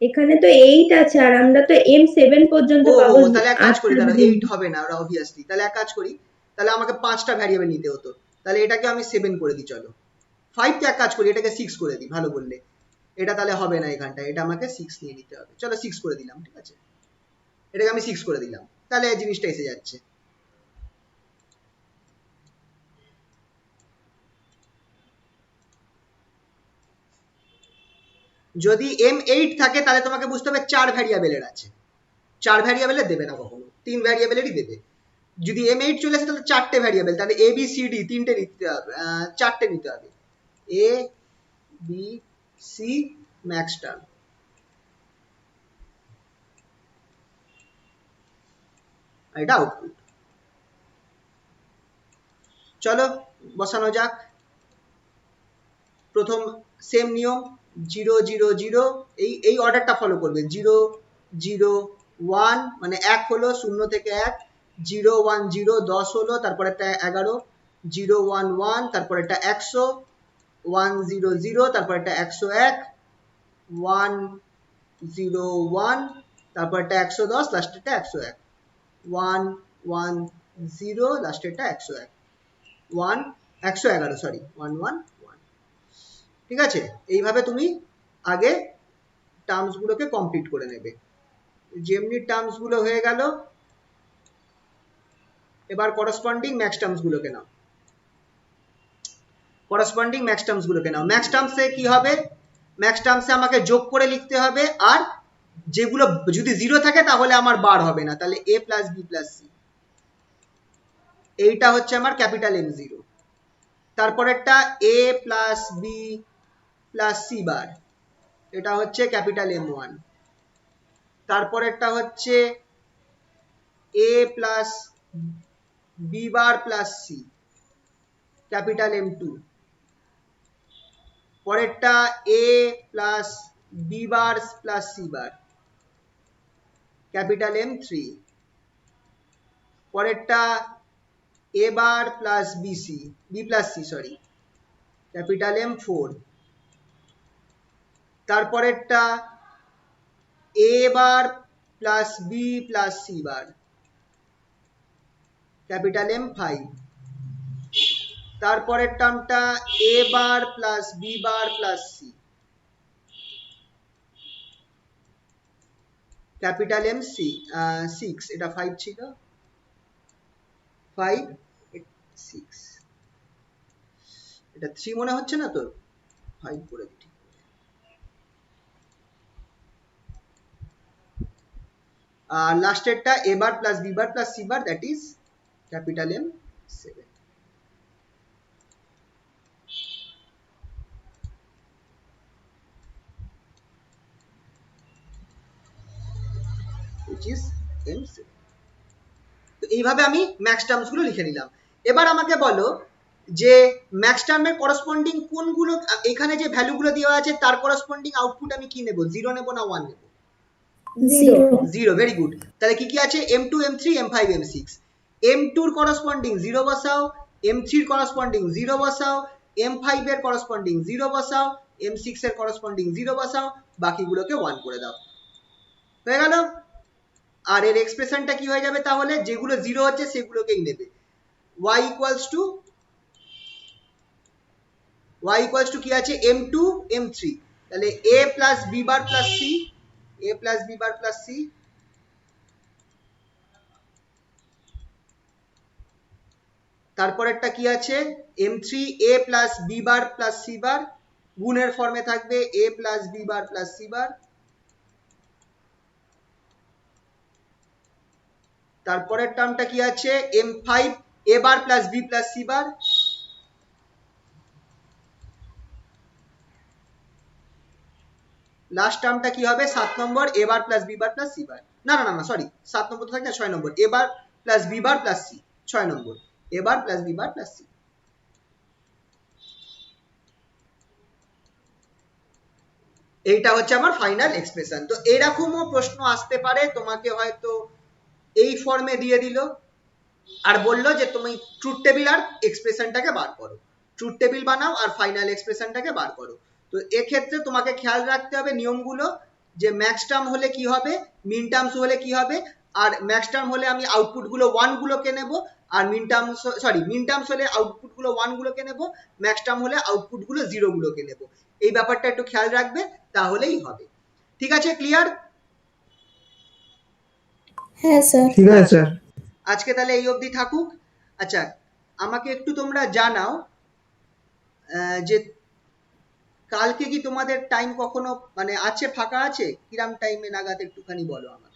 এখানে তো 8 আছে আর আমরা তো M7 পর্যন্ত ও পাবো। তাহলে এক কাজ করি, 8 দাঁড়াও 8 হবে না ওরা অবভিয়াসলি, তাহলে এক কাজ করি, তাহলে আমাকে 5টা ভ্যারিয়েবল নিতে হতো, তাহলে এটাকে আমি 7 করে দিই। চলো 5 কে এক কাজ করি, এটাকে 6 করে দিই, ভালো বললে। এটা তাহলে হবে না এখানটা, এটা আমাকে 6 নিয়ে নিতে হবে। চলো 6 করে দিলাম, ঠিক আছে, এটাকে আমি 6 করে দিলাম, তাহলে এই জিনিসটা এসে যাচ্ছে। যদি m8 থাকে তাহলে তোমাকে বুঝতে হবে 4 ভ্যারিয়েবলের আছে, 4 ভ্যারিয়েবলের দেবে না কখনো, 3 ভ্যারিয়েবলেরই দেবে। যদি m8 চলে আসে তাহলে 4টে ভ্যারিয়েবল, তাহলে a b c d 3টে নিতে হবে, 4টে নিতে হবে, a b c max term, আর এটা আউটপুট। চলো বসানো যাক। প্রথম সেম নিয়ম, 0 0 0, এই অর্ডারটা ফলো করবে। 0 0 1 মানে 1 হলো, 0 থেকে 1, 0 1 0 10 হলো, তারপর একটা 11, 0 1 1, তারপর একটা 100, 1 0 0, তারপর একটা 101, 1 0 1, তারপর একটা 110, লাস্টেরটা 101, 1 1 0, লাস্টেরটা 101, 1 111, সরি 1 1 1। ঠিক আছে, এইভাবে তুমি আগে টার্মস গুলোকে কমপ্লিট করে নেবে। যেমনি টার্মস গুলো হয়ে গেল, এবার করসপন্ডিং ম্যাক্স টার্মস গুলোকে নাও, করসপন্ডিং ম্যাক্স টার্মস গুলোকে নাও। ম্যাক্স টার্মসে কি হবে? ম্যাক্স টার্মসে আমাকে যোগ করে লিখতে হবে, আর যেগুলো যদি 0 থাকে তাহলে আমার বার হবে না, তাহলে a plus b plus c, এইটা হচ্ছে আমার ক্যাপিটাল M0। তারপরেরটা a plus b plus c বার, এটা হচ্ছে ক্যাপিটাল M1। তারপরেরটা হচ্ছে a plus b bar plus c, capital M2। পরেরটা a plus b bar plus c bar, capital M3। পরেরটা a bar plus b plus c, sorry, capital M4। তারপরেরটা a bar plus b plus c bar, capital M5। তারপরের টার্মটা এ bar plus B bar plus C, capital M C, 6, এটা 5 ছিল, 5 6, এটা 3 মনে হচ্ছে না তো, 5 করে দিই। আর লাস্টেরটা A bar plus B bar plus C bar, that is capital M 7, which is m7। তো এইভাবে আমি ম্যাক্স টার্মস গুলো লিখে নিলাম। এবার আমাকে বলো যে ম্যাক্স টার্মের করসপন্ডিং কোনগুলো, এখানে যে ভ্যালুগুলো দেওয়া আছে তার করসপন্ডিং আউটপুট আমি কি নেব, 0 নেব না 1 নেব? 0, ভেরি গুড। তাহলে কি কি আছে, m2 m3 m5 m6, m2 এর করসপন্ডিং 0 বসাও, m3 এর করসপন্ডিং 0 বসাও, m5 এর করসপন্ডিং 0 বসাও, m6 এর করসপন্ডিং 0 বসাও, বাকিগুলোকে 1 করে দাও, হয়ে গেল। আর এর এক্সপ্রেশনটা কি হয়ে যাবে তাহলে, যেগুলো 0 হচ্ছে সেগুলোকেই নেবে, y ইকুয়ালস টু কি আছে, m2 m3, তাহলে a plus b bar plus c, a plus b bar plus c, তারপরেরটা কি আছে, m3 a plus b bar plus c bar, গুণের ফর্মে থাকবে a plus b bar plus c bar, তারপরের টার্মটা কি আছে, m5 a bar plus b plus c bar, last টার্মটা কি হবে 7 নম্বর, a bar plus b bar plus c bar, না না না সরি 7 নম্বর তো থাকে না, 6 নম্বর, a bar plus b bar plus c, 6 number a bar plus b bar plus c। এইটা হচ্ছে আমার ফাইনাল এক্সপ্রেশন। তো এরকমও প্রশ্ন আসতে পারে, তোমাকে হয়তো এই ফর্মে দিয়ে দিল আর বললো যে তুমি ট্রুথ টেবিল আর এক্সপ্রেশনটাকে বার করো, ট্রুথ টেবিল বানাও আর ফাইনাল এক্সপ্রেশনটাকে বার করো। তো এক্ষেত্রে তোমাকে খেয়াল রাখতে হবে নিয়মগুলো, যে ম্যাক্স টার্ম হলে কি হবে, মিন টার্মস হলে কি হবে, আর ম্যাক্স টার্ম হলে আমি আউটপুট গুলো 1 গুলোকে নেব, আর মিন টার্মস হলে আউটপুট গুলো 1 গুলোকে নেব, ম্যাক্স টার্ম হলে আউটপুট গুলো 0 গুলোকে নেব। এই ব্যাপারটা একটু খেয়াল রাখবে, তাহলেই হবে। ঠিক আছে, ক্লিয়ার? হ্যাঁ স্যার। ঠিক আছে স্যার। আজকে তাহলে এই অবধি থাকুক। আচ্ছা, আমাকে একটু তোমরা জানাও যে কালকে কি তোমাদের টাইম কখনো মানে আছে, ফাঁকা আছে, কিরাম টাইমে নাগাদ একটুখানি বলো আমাকে।